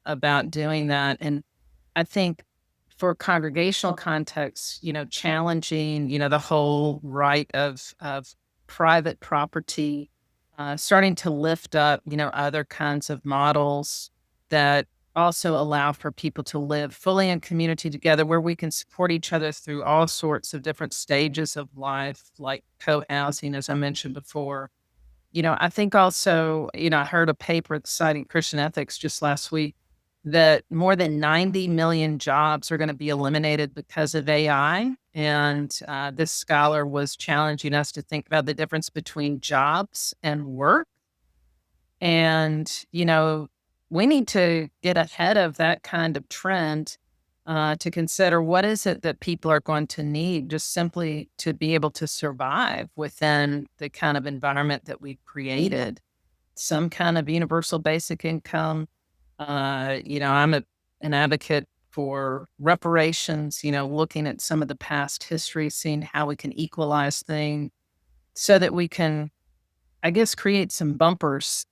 about doing that. And I think for congregational contexts, challenging, the whole right of private property, starting to lift up, other kinds of models that also allow for people to live fully in community together where we can support each other through all sorts of different stages of life, like co-housing, as I mentioned before. I think also, I heard a paper citing Christian ethics just last week that more than 90 million jobs are going to be eliminated because of AI. And this scholar was challenging us to think about the difference between jobs and work. And, we need to get ahead of that kind of trend to consider what is it that people are going to need just simply to be able to survive within the kind of environment that we've created. Some kind of universal basic income. I'm an advocate for reparations, looking at some of the past history, seeing how we can equalize things so that we can, I guess, create some bumpers.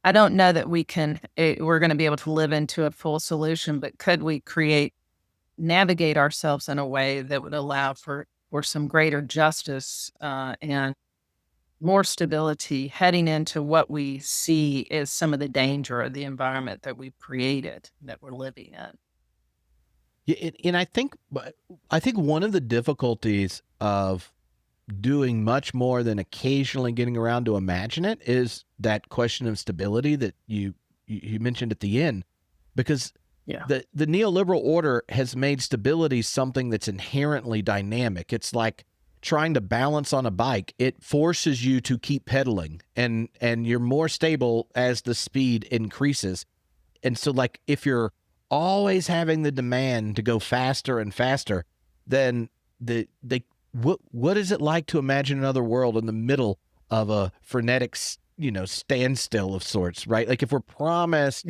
I don't know that we're going to be able to live into a full solution, but could we navigate ourselves in a way that would allow for some greater justice and more stability heading into what we see is some of the danger of the environment that we've created that we're living in. Yeah, and I think one of the difficulties of doing much more than occasionally getting around to imagine it is that question of stability that you mentioned at the end, because the neoliberal order has made stability something that's inherently dynamic. It's like trying to balance on a bike. It forces you to keep pedaling, and you're more stable as the speed increases. And so, like, if you're always having the demand to go faster and faster, then what is it like to imagine another world in the middle of a frenetic, standstill of sorts, right? Like if we're promised,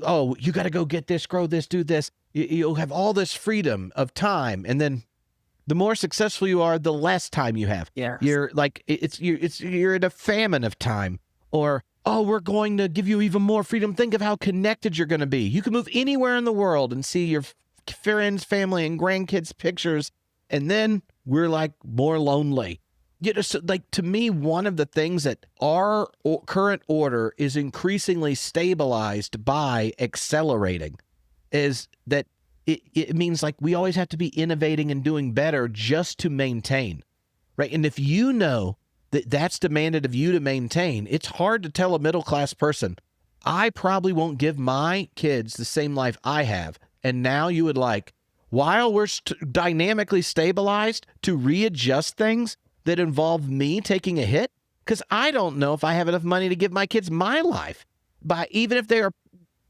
oh, you got to go get this, grow this, do this, you'll have all this freedom of time, and then the more successful you are, the less time you have. Yes. You're like you're in a famine of time, or oh, we're going to give you even more freedom. Think of how connected you're going to be. You can move anywhere in the world and see your friends, family, and grandkids' pictures, and then we're like more lonely. So, like, to me, one of the things that our current order is increasingly stabilized by accelerating is that it means like we always have to be innovating and doing better just to maintain, right? And if you know that that's demanded of you to maintain, it's hard to tell a middle-class person, I probably won't give my kids the same life I have. And now you would like, while we're dynamically stabilized, to readjust things that involve me taking a hit? Because I don't know if I have enough money to give my kids my life. But even if they are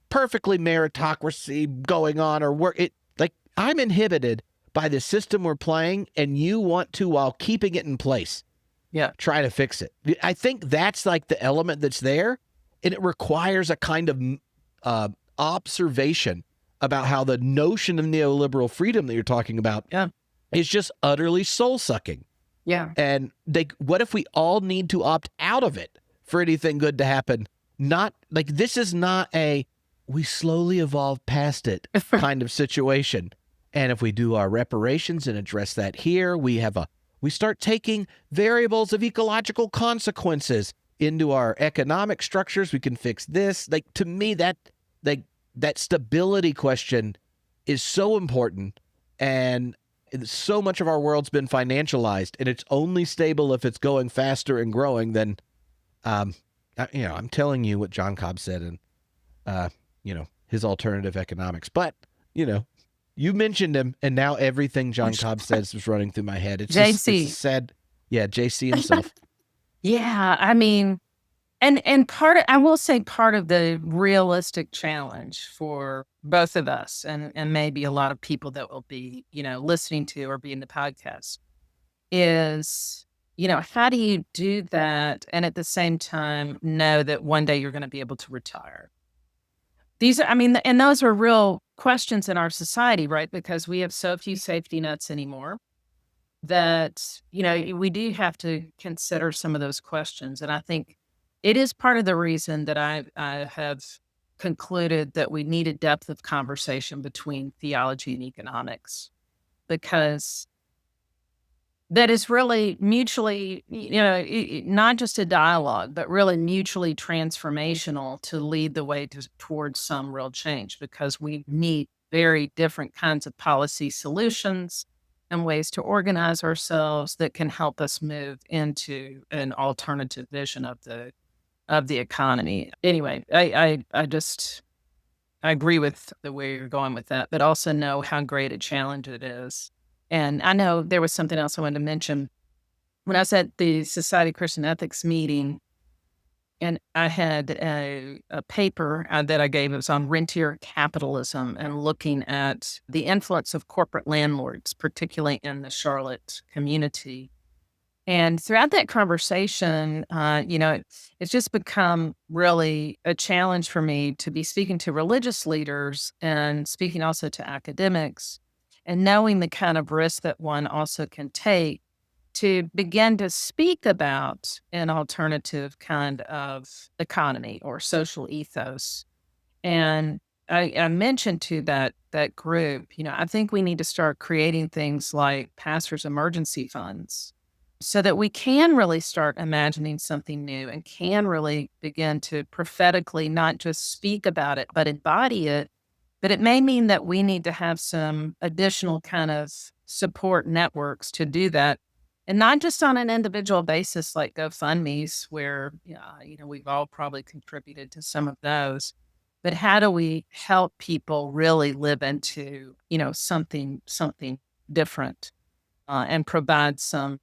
perfectly meritocracy going on or work, like I'm inhibited by the system we're playing, and you want to, while keeping it in place, try to fix it. I think that's like the element that's there, and it requires a kind of observation about how the notion of neoliberal freedom that you're talking about is just utterly soul-sucking. Yeah. And what if we all need to opt out of it for anything good to happen? Not like this is not a we slowly evolve past it kind of situation. And if we do our reparations and address that here, we start taking variables of ecological consequences into our economic structures. We can fix this. Like, to me, that stability question is so important, and so much of our world's been financialized, and it's only stable if it's going faster and growing. Then, I'm telling you what John Cobb said in, his alternative economics. But, you mentioned him, and now everything John Cobb says is running through my head. It's JC. It's sad. Yeah, JC himself. Yeah, I mean, and I will say part of the realistic challenge for both of us and maybe a lot of people that will be, listening to or be in the podcast is, how do you do that and at the same time know that one day you're going to be able to retire? And those are real questions in our society, right? Because we have so few safety nets anymore that, we do have to consider some of those questions. And I think it is part of the reason that I have concluded that we need a depth of conversation between theology and economics, because that is really mutually, not just a dialogue, but really mutually transformational to lead the way towards some real change, because we need very different kinds of policy solutions and ways to organize ourselves that can help us move into an alternative vision of the economy. Anyway, I agree with the way you're going with that, but also know how great a challenge it is. And I know there was something else I wanted to mention. When I was at the Society of Christian Ethics meeting, and I had a paper that I gave, it was on rentier capitalism and looking at the influence of corporate landlords, particularly in the Charlotte community. And throughout that conversation, it's just become really a challenge for me to be speaking to religious leaders and speaking also to academics, and knowing the kind of risk that one also can take to begin to speak about an alternative kind of economy or social ethos. And I mentioned to that group, I think we need to start creating things like pastors' emergency funds, so that we can really start imagining something new and can really begin to prophetically not just speak about it, but embody it. But it may mean that we need to have some additional kind of support networks to do that. And not just on an individual basis like GoFundMe's, where we've all probably contributed to some of those. But how do we help people really live into, something different, and provide some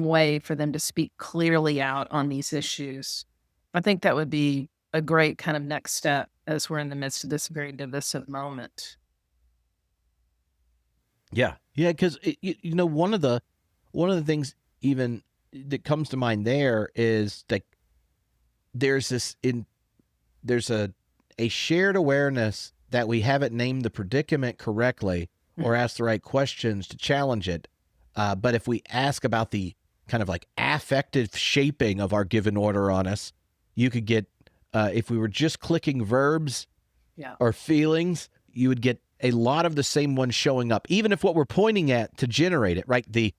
way for them to speak clearly out on these issues? I think that would be a great kind of next step as we're in the midst of this very divisive moment. Yeah. Yeah. Because, one of the things even that comes to mind there is that there's a shared awareness that we haven't named the predicament correctly or asked the right questions to challenge it. But if we ask about the kind of like affective shaping of our given order on us, you could get, if we were just clicking verbs or feelings, you would get a lot of the same ones showing up, even if what we're pointing at to generate it, right? The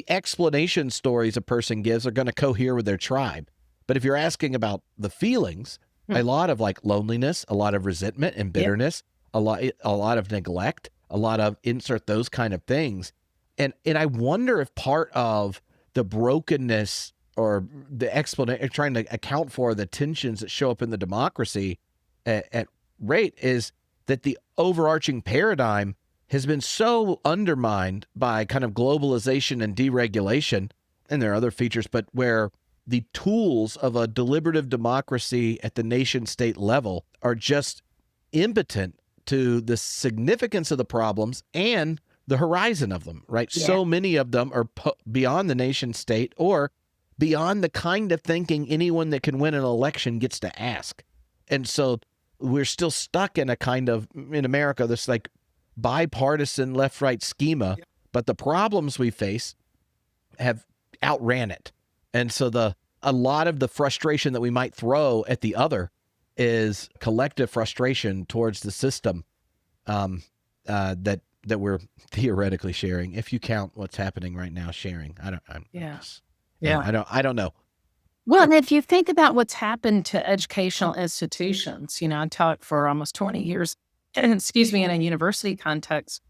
explanation stories a person gives are going to cohere with their tribe. But if you're asking about the feelings, a lot of like loneliness, a lot of resentment and bitterness, a lot of neglect, a lot of insert those kind of things. And I wonder if part of the brokenness or the explanation, trying to account for the tensions that show up in the democracy at rate, is that the overarching paradigm has been so undermined by kind of globalization and deregulation, and there are other features, but where the tools of a deliberative democracy at the nation state level are just impotent to the significance of the problems and the horizon of them, right? Yeah. So many of them are beyond the nation state or beyond the kind of thinking anyone that can win an election gets to ask. And so we're still stuck in a kind of, in America, this like bipartisan left-right schema, but the problems we face have outran it. And so a lot of the frustration that we might throw at the other is collective frustration towards the system that we're theoretically sharing, if you count what's happening right now sharing. I don't know. Well, and if you think about what's happened to educational institutions, I taught for almost 20 years, excuse me, in a university context.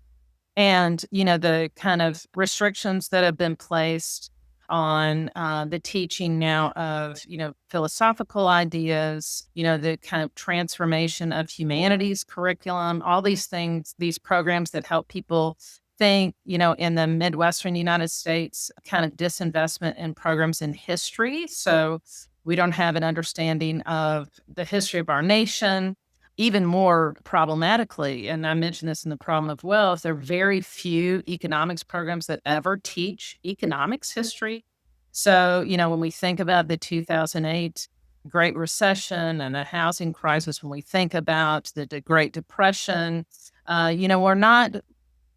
And, the kind of restrictions that have been placed on the teaching now of, philosophical ideas, the kind of transformation of humanities curriculum, all these things, these programs that help people think, in the Midwestern United States, kind of disinvestment in programs in history. So we don't have an understanding of the history of our nation. Even more problematically, and I mentioned this in the problem of wealth, there are very few economics programs that ever teach economics history. So, when we think about the 2008 Great Recession and a housing crisis, when we think about the Great Depression, we're not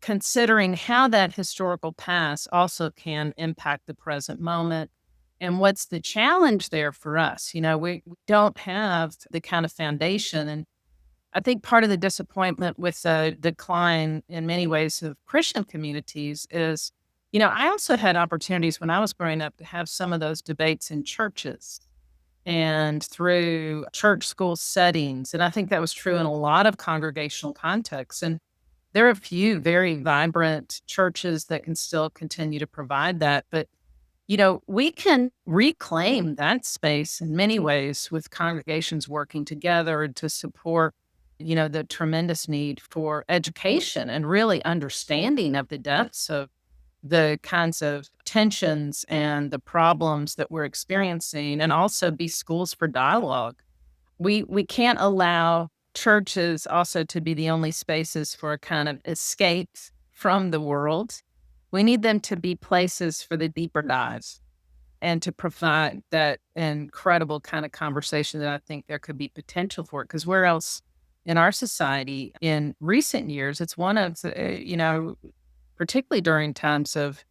considering how that historical past also can impact the present moment. And what's the challenge there for us? We don't have the kind of foundation. And I think part of the disappointment with the decline in many ways of Christian communities is, I also had opportunities when I was growing up to have some of those debates in churches and through church school settings. And I think that was true in a lot of congregational contexts. And there are a few very vibrant churches that can still continue to provide that. But, we can reclaim that space in many ways with congregations working together to support, the tremendous need for education and really understanding of the depths of the kinds of tensions and the problems that we're experiencing, and also be schools for dialogue. We can't allow churches also to be the only spaces for a kind of escape from the world. We need them to be places for the deeper dives and to provide that incredible kind of conversation that I think there could be potential for it. Because where else in our society in recent years, it's one of the, particularly during times of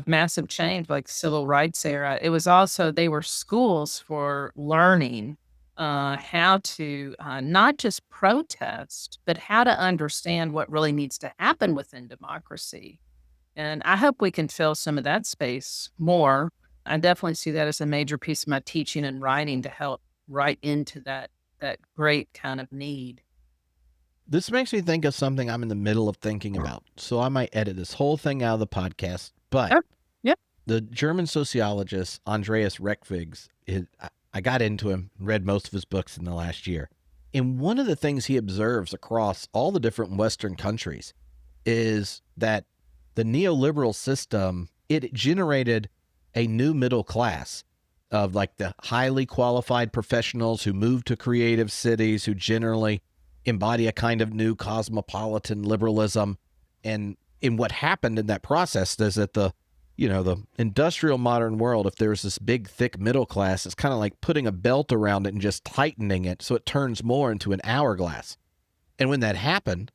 massive change like civil rights era, it was also, they were schools for learning how to not just protest, but how to understand what really needs to happen within democracy. And I hope we can fill some of that space more. I definitely see that as a major piece of my teaching and writing to help write into that great kind of need. This makes me think of something I'm in the middle of thinking about. So I might edit this whole thing out of the podcast. But Yep. the German sociologist Andreas Reckwigs, I got into him, read most of his books in the last year. And one of the things he observes across all the different Western countries is that the neoliberal system, it generated a new middle class of like the highly qualified professionals who moved to creative cities, who generally embody a kind of new cosmopolitan liberalism. And in what happened in that process is that the industrial modern world, if there's this big, thick middle class, it's kind of like putting a belt around it and just tightening it so it turns more into an hourglass. And when that happened,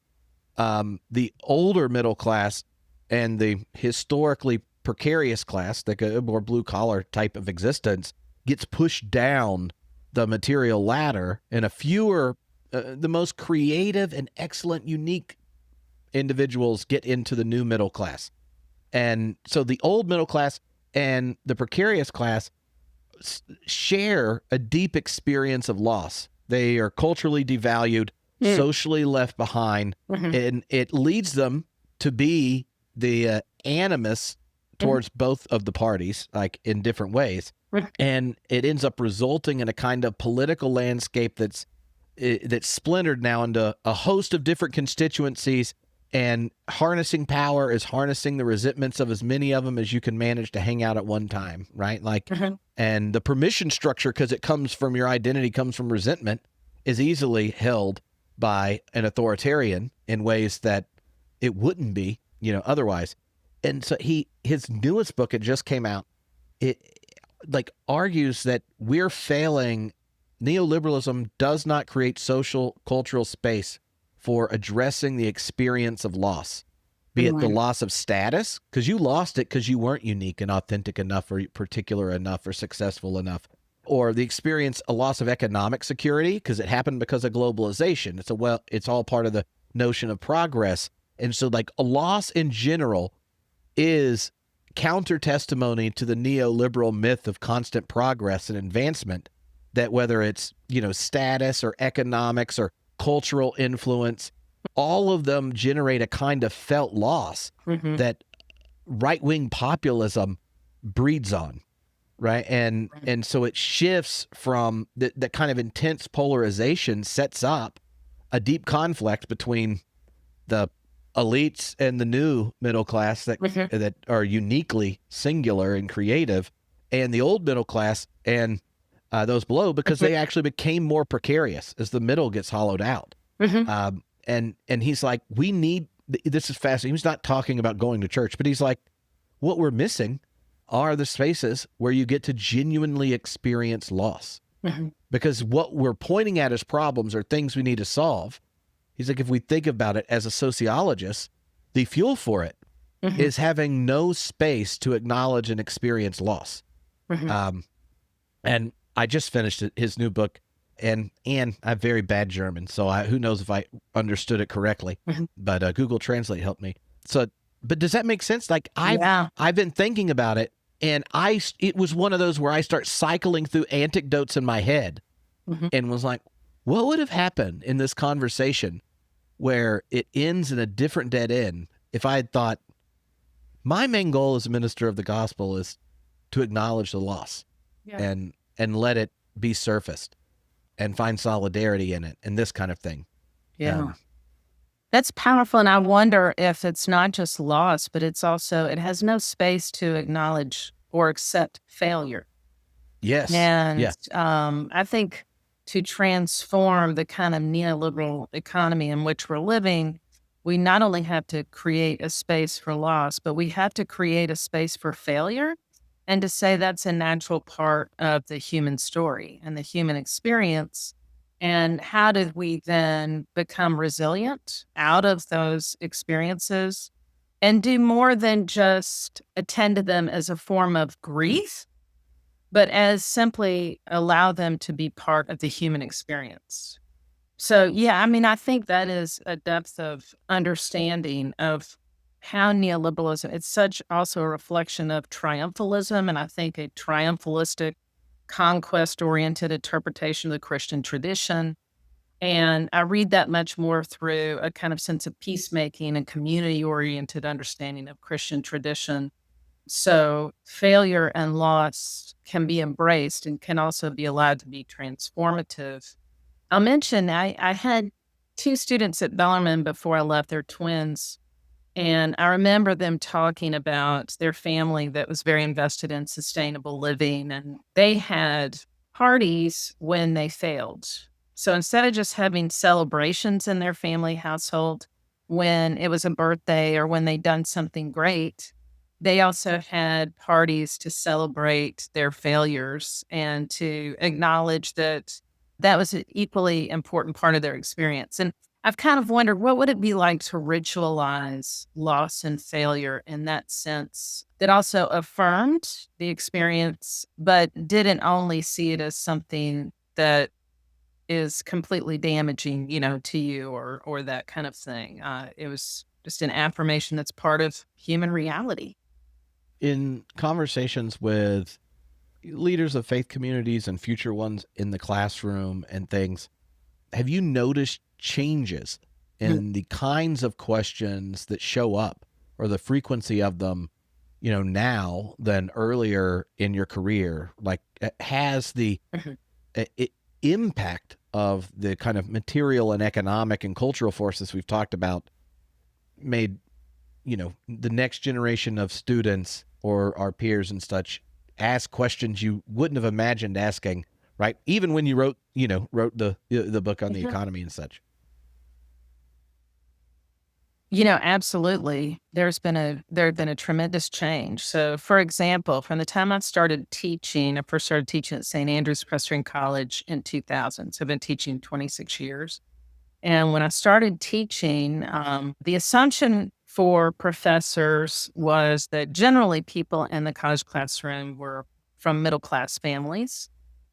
the older middle class and the historically precarious class, the more blue-collar type of existence, gets pushed down the material ladder, and a fewer, the most creative and excellent, unique individuals get into the new middle class. And so the old middle class and the precarious class share a deep experience of loss. They are culturally devalued, socially left behind, and it leads them to be the animus towards both of the parties, like in different ways. And it ends up resulting in a kind of political landscape that's splintered now into a host of different constituencies. And harnessing power is harnessing the resentments of as many of them as you can manage to hang out at one time, right? Like, and the permission structure, because it comes from your identity, comes from resentment, is easily held by an authoritarian in ways that it wouldn't be, otherwise. And so his newest book, it just came out, it like argues that we're failing. Neoliberalism does not create social, cultural space for addressing the experience of loss, be it the loss of status, because you lost it because you weren't unique and authentic enough or particular enough or successful enough, or the experience, a loss of economic security, because it happened because of globalization. It's all part of the notion of progress. And so like a loss in general is counter testimony to the neoliberal myth of constant progress and advancement, that whether it's, status or economics or cultural influence, all of them generate a kind of felt loss that right-wing populism breeds on, right? And so it shifts from that kind of intense polarization, sets up a deep conflict between the elites and the new middle class that are uniquely singular and creative, and the old middle class and those below, because they actually became more precarious as the middle gets hollowed out. And he's like, we need, this is fascinating. He's not talking about going to church, but he's like, what we're missing are the spaces where you get to genuinely experience loss. because what we're pointing at as problems are things we need to solve. He's like, if we think about it as a sociologist, the fuel for it is having no space to acknowledge and experience loss. And I just finished his new book, and I have very bad German, so who knows if I understood it correctly, but Google Translate helped me. So, but does that make sense? Like I've been thinking about it, and it was one of those where I start cycling through anecdotes in my head and was like, what would have happened in this conversation where it ends in a different dead end if I had thought, my main goal as a minister of the gospel is to acknowledge the loss and let it be surfaced and find solidarity in it and this kind of thing. That's powerful. And I wonder if it's not just loss, but it's also, it has no space to acknowledge or accept failure. Yes. And I think to transform the kind of neoliberal economy in which we're living, we not only have to create a space for loss, but we have to create a space for failure, and to say that's a natural part of the human story and the human experience. And how did we then become resilient out of those experiences and do more than just attend to them as a form of grief, but as simply allow them to be part of the human experience? So, I think that is a depth of understanding of how neoliberalism, it's such also a reflection of triumphalism, and I think a triumphalistic, conquest-oriented interpretation of the Christian tradition. And I read that much more through a kind of sense of peacemaking and community-oriented understanding of Christian tradition. So failure and loss can be embraced and can also be allowed to be transformative. I'll mention I had 2 students at Bellarmine before I left. They're twins. And I remember them talking about their family that was very invested in sustainable living. And they had parties when they failed. So instead of just having celebrations in their family household when it was a birthday or when they'd done something great, they also had parties to celebrate their failures and to acknowledge that that was an equally important part of their experience. And I've kind of wondered, what would it be like to ritualize loss and failure in that sense that also affirmed the experience, but didn't only see it as something that is completely damaging, to you or that kind of thing. It was just an affirmation that's part of human reality. In conversations with leaders of faith communities and future ones in the classroom and things, have you noticed changes in the kinds of questions that show up or the frequency of them, now than earlier in your career? Like, has the impact of the kind of material and economic and cultural forces we've talked about made, the next generation of students or our peers and such ask questions you wouldn't have imagined asking, right? Even when you wrote the book on the economy and such. Absolutely. There had been a tremendous change. So, for example, from the time I first started teaching at St. Andrew's Presbyterian College in 2000. So I've been teaching 26 years. And when I started teaching, the assumption for professors was that generally people in the college classroom were from middle-class families.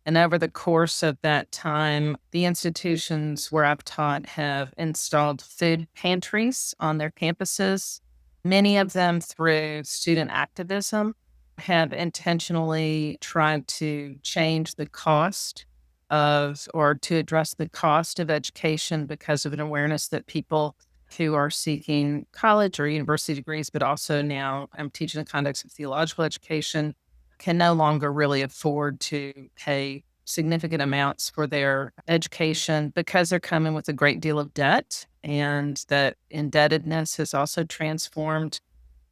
And over the course of that time, the institutions where I've taught have installed food pantries on their campuses. Many of them, through student activism, have intentionally tried to change the cost or to address the cost of education because of an awareness that people who are seeking college or university degrees, but also now I'm teaching in the context of theological education, can no longer really afford to pay significant amounts for their education because they're coming with a great deal of debt, and that indebtedness has also transformed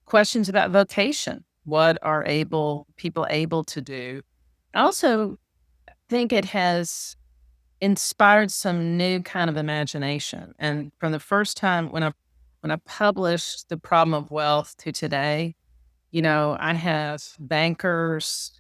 questions about vocation. What are people able to do? I also think it has inspired some new kind of imagination. And from the first time when I published The Problem of Wealth to today, I have bankers,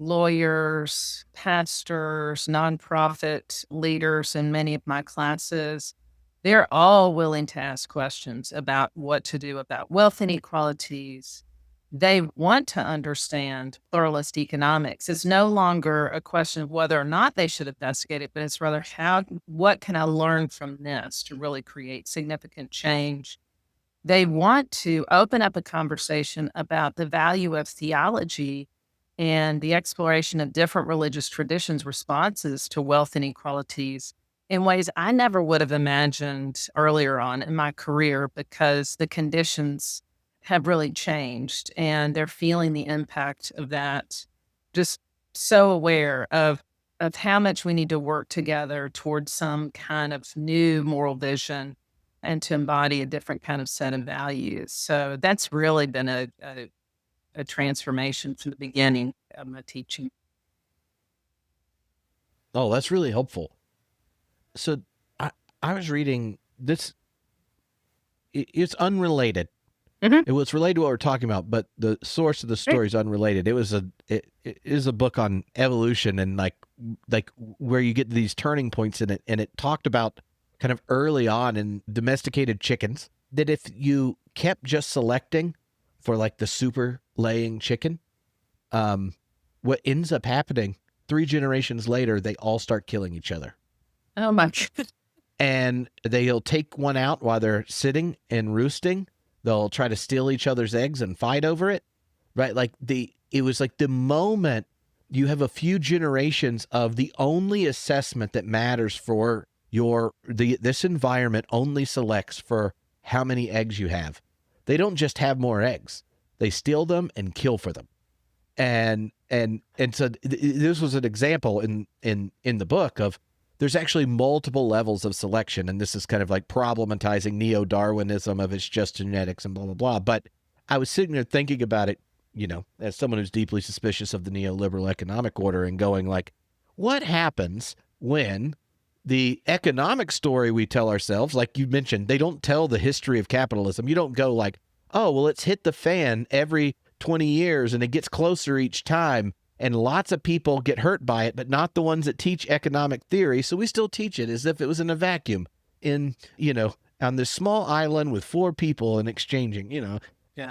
lawyers, pastors, nonprofit leaders in many of my classes, they're all willing to ask questions about what to do about wealth inequalities. They want to understand pluralist economics. It's no longer a question of whether or not they should investigate it, but it's rather what can I learn from this to really create significant change? They want to open up a conversation about the value of theology and the exploration of different religious traditions' responses to wealth inequalities in ways I never would have imagined earlier on in my career, because the conditions have really changed and they're feeling the impact of that. Just so aware of how much we need to work together towards some kind of new moral vision and to embody a different kind of set of values. So that's really been a transformation from the beginning of my teaching. Oh, that's really helpful. So I was reading this. It's unrelated. Mhm. It was related to what we're talking about, but the source of the story is unrelated. It is a book on evolution and like where you get these turning points in it, and it talked about kind of early on in domesticated chickens that if you kept just selecting for like the super laying chicken, what ends up happening 3 generations later, they all start killing each other. Oh my God. And they'll take one out while they're sitting and roosting. They'll try to steal each other's eggs and fight over it, right? Like it was like the moment you have a few generations of the only assessment that matters for this environment only selects for how many eggs you have. They don't just have more eggs; they steal them and kill for them. And so this was an example in the book of there's actually multiple levels of selection, and this is kind of like problematizing neo-Darwinism of it's just genetics and blah blah blah. But I was sitting there thinking about it, as someone who's deeply suspicious of the neoliberal economic order, and going like, what happens when the economic story we tell ourselves, like you mentioned, they don't tell the history of capitalism. You don't go like, oh, well, it's hit the fan every 20 years and it gets closer each time. And lots of people get hurt by it, but not the ones that teach economic theory. So we still teach it as if it was in a vacuum on this small island with 4 people and exchanging, Yeah.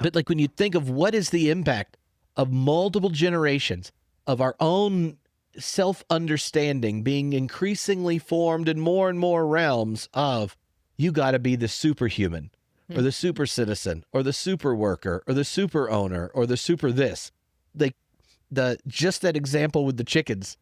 But like when you think of what is the impact of multiple generations of our own self-understanding being increasingly formed in more and more realms of you got to be the superhuman or the super citizen or the super worker or the super owner or the super this. Like just that example with the chickens,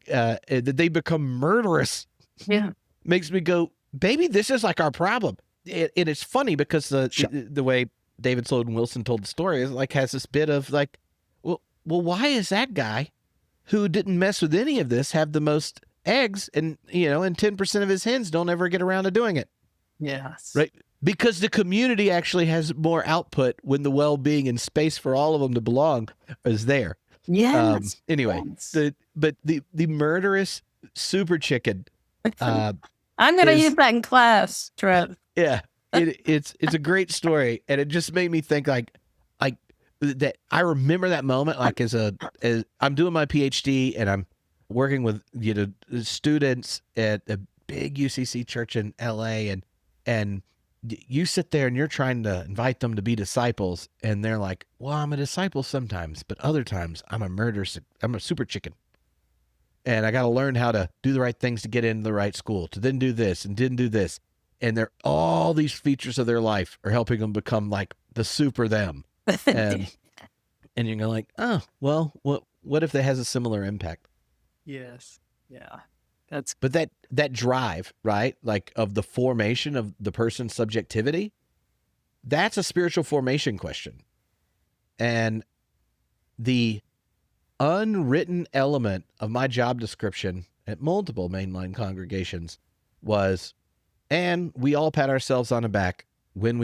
that they become murderous. Yeah. Makes me go, baby, this is like our problem. And it's funny because the way David Sloan Wilson told the story is like has this bit of like, well, why is that guy who didn't mess with any of this have the most eggs and 10% of his hens don't ever get around to doing it? Yes. Right. Because the community actually has more output when the well-being and space for all of them to belong is there. Yes. Anyway, Yes. the murderous super chicken. I'm going to use that in class, Trev. Yeah, it's a great story, and it just made me think like that. I remember that moment like as I'm doing my PhD and I'm working with students at a big UCC church in LA, and you sit there and you're trying to invite them to be disciples, and they're like, well, I'm a disciple sometimes, but other times I'm a super chicken. And I got to learn how to do the right things to get into the right school, to then do this and didn't do this. And they're all these features of their life are helping them become like the super them. And you're going like, oh, well, what if that has a similar impact? Yes. Yeah. But that drive, right? Like of the formation of the person's subjectivity, that's a spiritual formation question. And the unwritten element of my job description at multiple mainline congregations was, and we all pat ourselves on the back when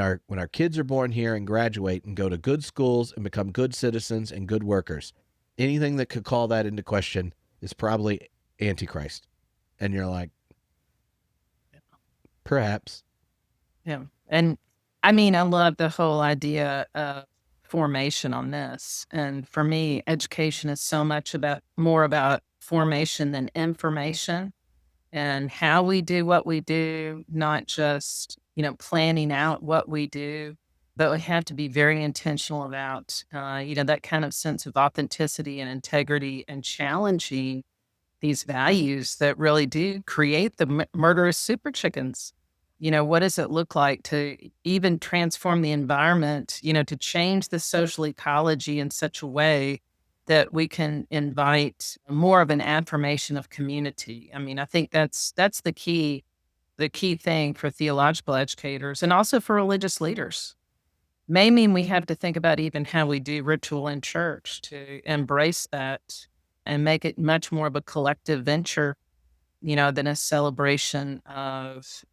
our kids are born here and graduate and go to good schools and become good citizens and good workers. Anything that could call that into question is probably Antichrist. And you're like, perhaps. Yeah. And I mean, I love the whole idea of formation on this. And for me, education is so much more about formation than information, and how we do what we do, not just, planning out what we do, but we have to be very intentional about, that kind of sense of authenticity and integrity and challenging these values that really do create the murderous super chickens. What does it look like to even transform the environment, to change the social ecology in such a way that we can invite more of an affirmation of community? I mean, I think that's the key thing for theological educators and also for religious leaders. May mean we have to think about even how we do ritual in church to embrace that and make it much more of a collective venture, than a celebration of,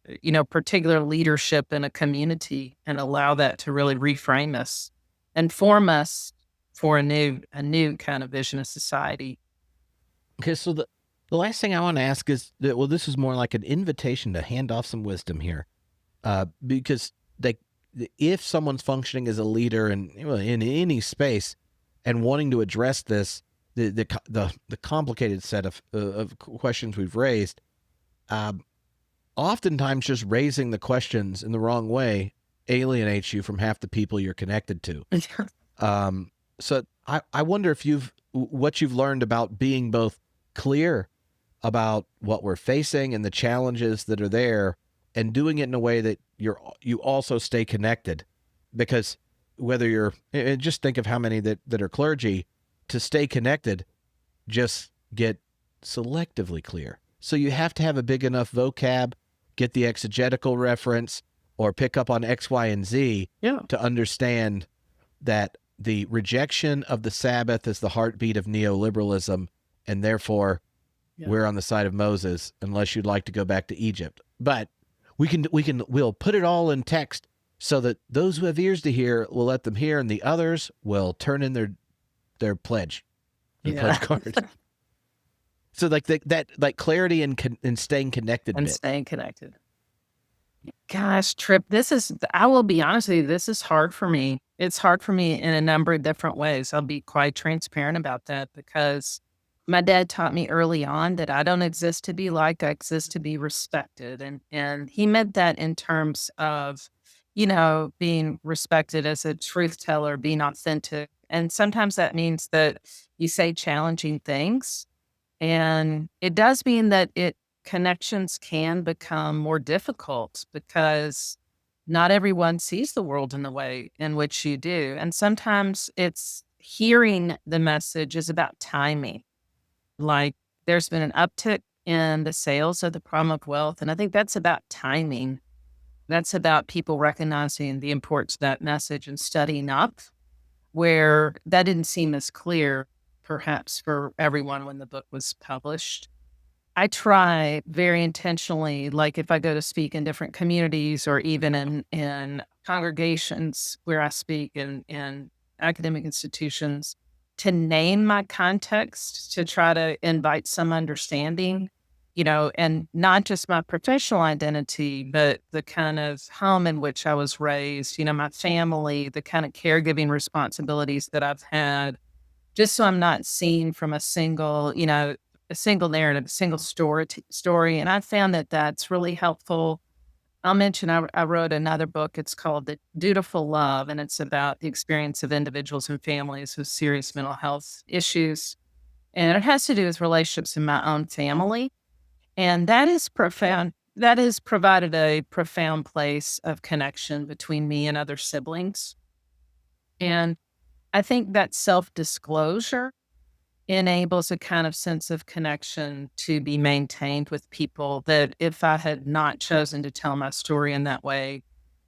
particular leadership in a community, and allow that to really reframe us and form us for a new kind of vision of society. Okay, so the last thing I want to ask is that, well, this is more like an invitation to hand off some wisdom here, because if someone's functioning as a leader in any space and wanting to address this, the complicated set of questions we've raised, oftentimes just raising the questions in the wrong way alienates you from half the people you're connected to. So I wonder if what you've learned about being both clear about what we're facing and the challenges that are there, and doing it in a way that you also stay connected. Because whether just think of how many that are clergy, to stay connected, just get selectively clear. So you have to have a big enough vocab, get the exegetical reference, or pick up on X, Y, and Z to understand that the rejection of the Sabbath is the heartbeat of neoliberalism, and therefore we're on the side of Moses, unless you'd like to go back to Egypt. But we'll put it all in text so that those who have ears to hear will let them hear, and the others will turn in their pledge, pledge card. So that clarity and staying connected And bit. staying connected. Gosh, Tripp, I will be honest with you, this is hard for me. It's hard for me in a number of different ways. I'll be quite transparent about that, because my dad taught me early on that I don't exist to be liked, I exist to be respected. And he meant that in terms of, being respected as a truth teller, being authentic. And sometimes that means that you say challenging things. And it does mean that connections can become more difficult, because not everyone sees the world in the way in which you do. And sometimes it's hearing the message is about timing. Like, there's been an uptick in the sales of the Problem of Wealth, and I think that's about timing. That's about people recognizing the importance of that message and studying up, where that didn't seem as clear, perhaps, for everyone when the book was published. I try very intentionally, like if I go to speak in different communities, or even in congregations where I speak in academic institutions, to name my context, to try to invite some understanding, and not just my professional identity, but the kind of home in which I was raised, my family, the kind of caregiving responsibilities that I've had, just so I'm not seen from a single narrative, a single story. And I found that that's really helpful. I'll mention I wrote another book. It's called The Dutiful Love, and it's about the experience of individuals and families with serious mental health issues. And it has to do with relationships in my own family. And that is profound. That has provided a profound place of connection between me and other siblings. And I think that self-disclosure enables a kind of sense of connection to be maintained with people that, if I had not chosen to tell my story in that way,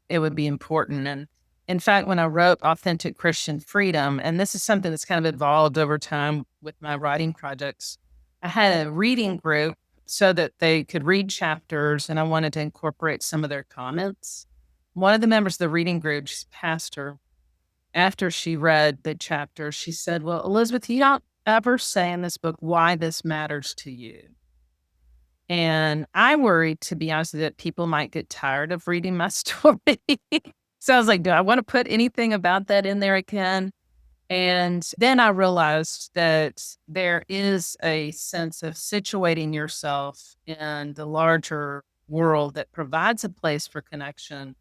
it would be important. And in fact, when I wrote Authentic Christian Freedom, and this is something that's kind of evolved over time with my writing projects, I had a reading group so that they could read chapters, and I wanted to incorporate some of their comments. One of the members of the reading group, she's a pastor, after she read the chapter, she said, "Well, Elizabeth, you don't ever say in this book why this matters to you." And I worried, to be honest, that people might get tired of reading my story. So I was like, do I want to put anything about that in there again? And then I realized that there is a sense of situating yourself in the larger world that provides a place for connection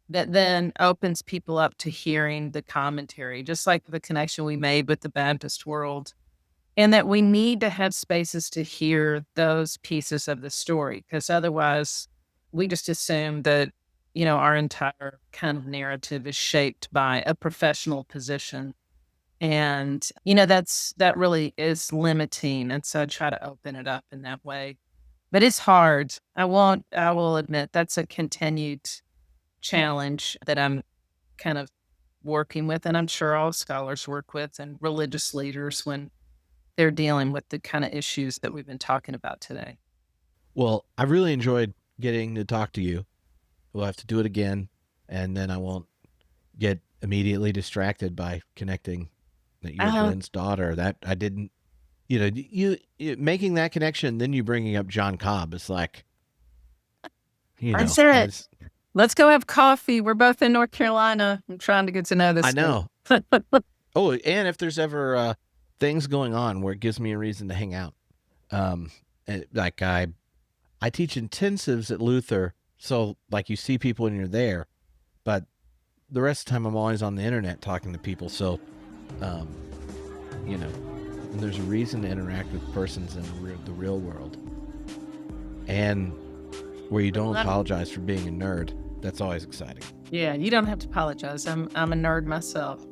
that then opens people up to hearing the commentary, just like the connection we made with the Baptist world. And that we need to have spaces to hear those pieces of the story, because otherwise we just assume that, our entire kind of narrative is shaped by a professional position. And, that really is limiting. And so I try to open it up in that way. But it's hard. I will admit that's a continued challenge that I'm kind of working with. And I'm sure all scholars work with and religious leaders when they're dealing with the kind of issues that we've been talking about today. Well, I really enjoyed getting to talk to you. We'll have to do it again, and then I won't get immediately distracted by connecting that your friend's daughter. That I didn't, you making that connection, then you bringing up John Cobb. It's like, That's it. Let's go have coffee. We're both in North Carolina. I'm trying to get to know this. I know. Oh, and if there's ever things going on where it gives me a reason to hang out, like I teach intensives at Luther, so like you see people when you're there, but the rest of the time I'm always on the internet talking to people. So, and there's a reason to interact with persons in the real world, and where you don't apologize for being a nerd. That's always exciting. Yeah, you don't have to apologize. I'm a nerd myself.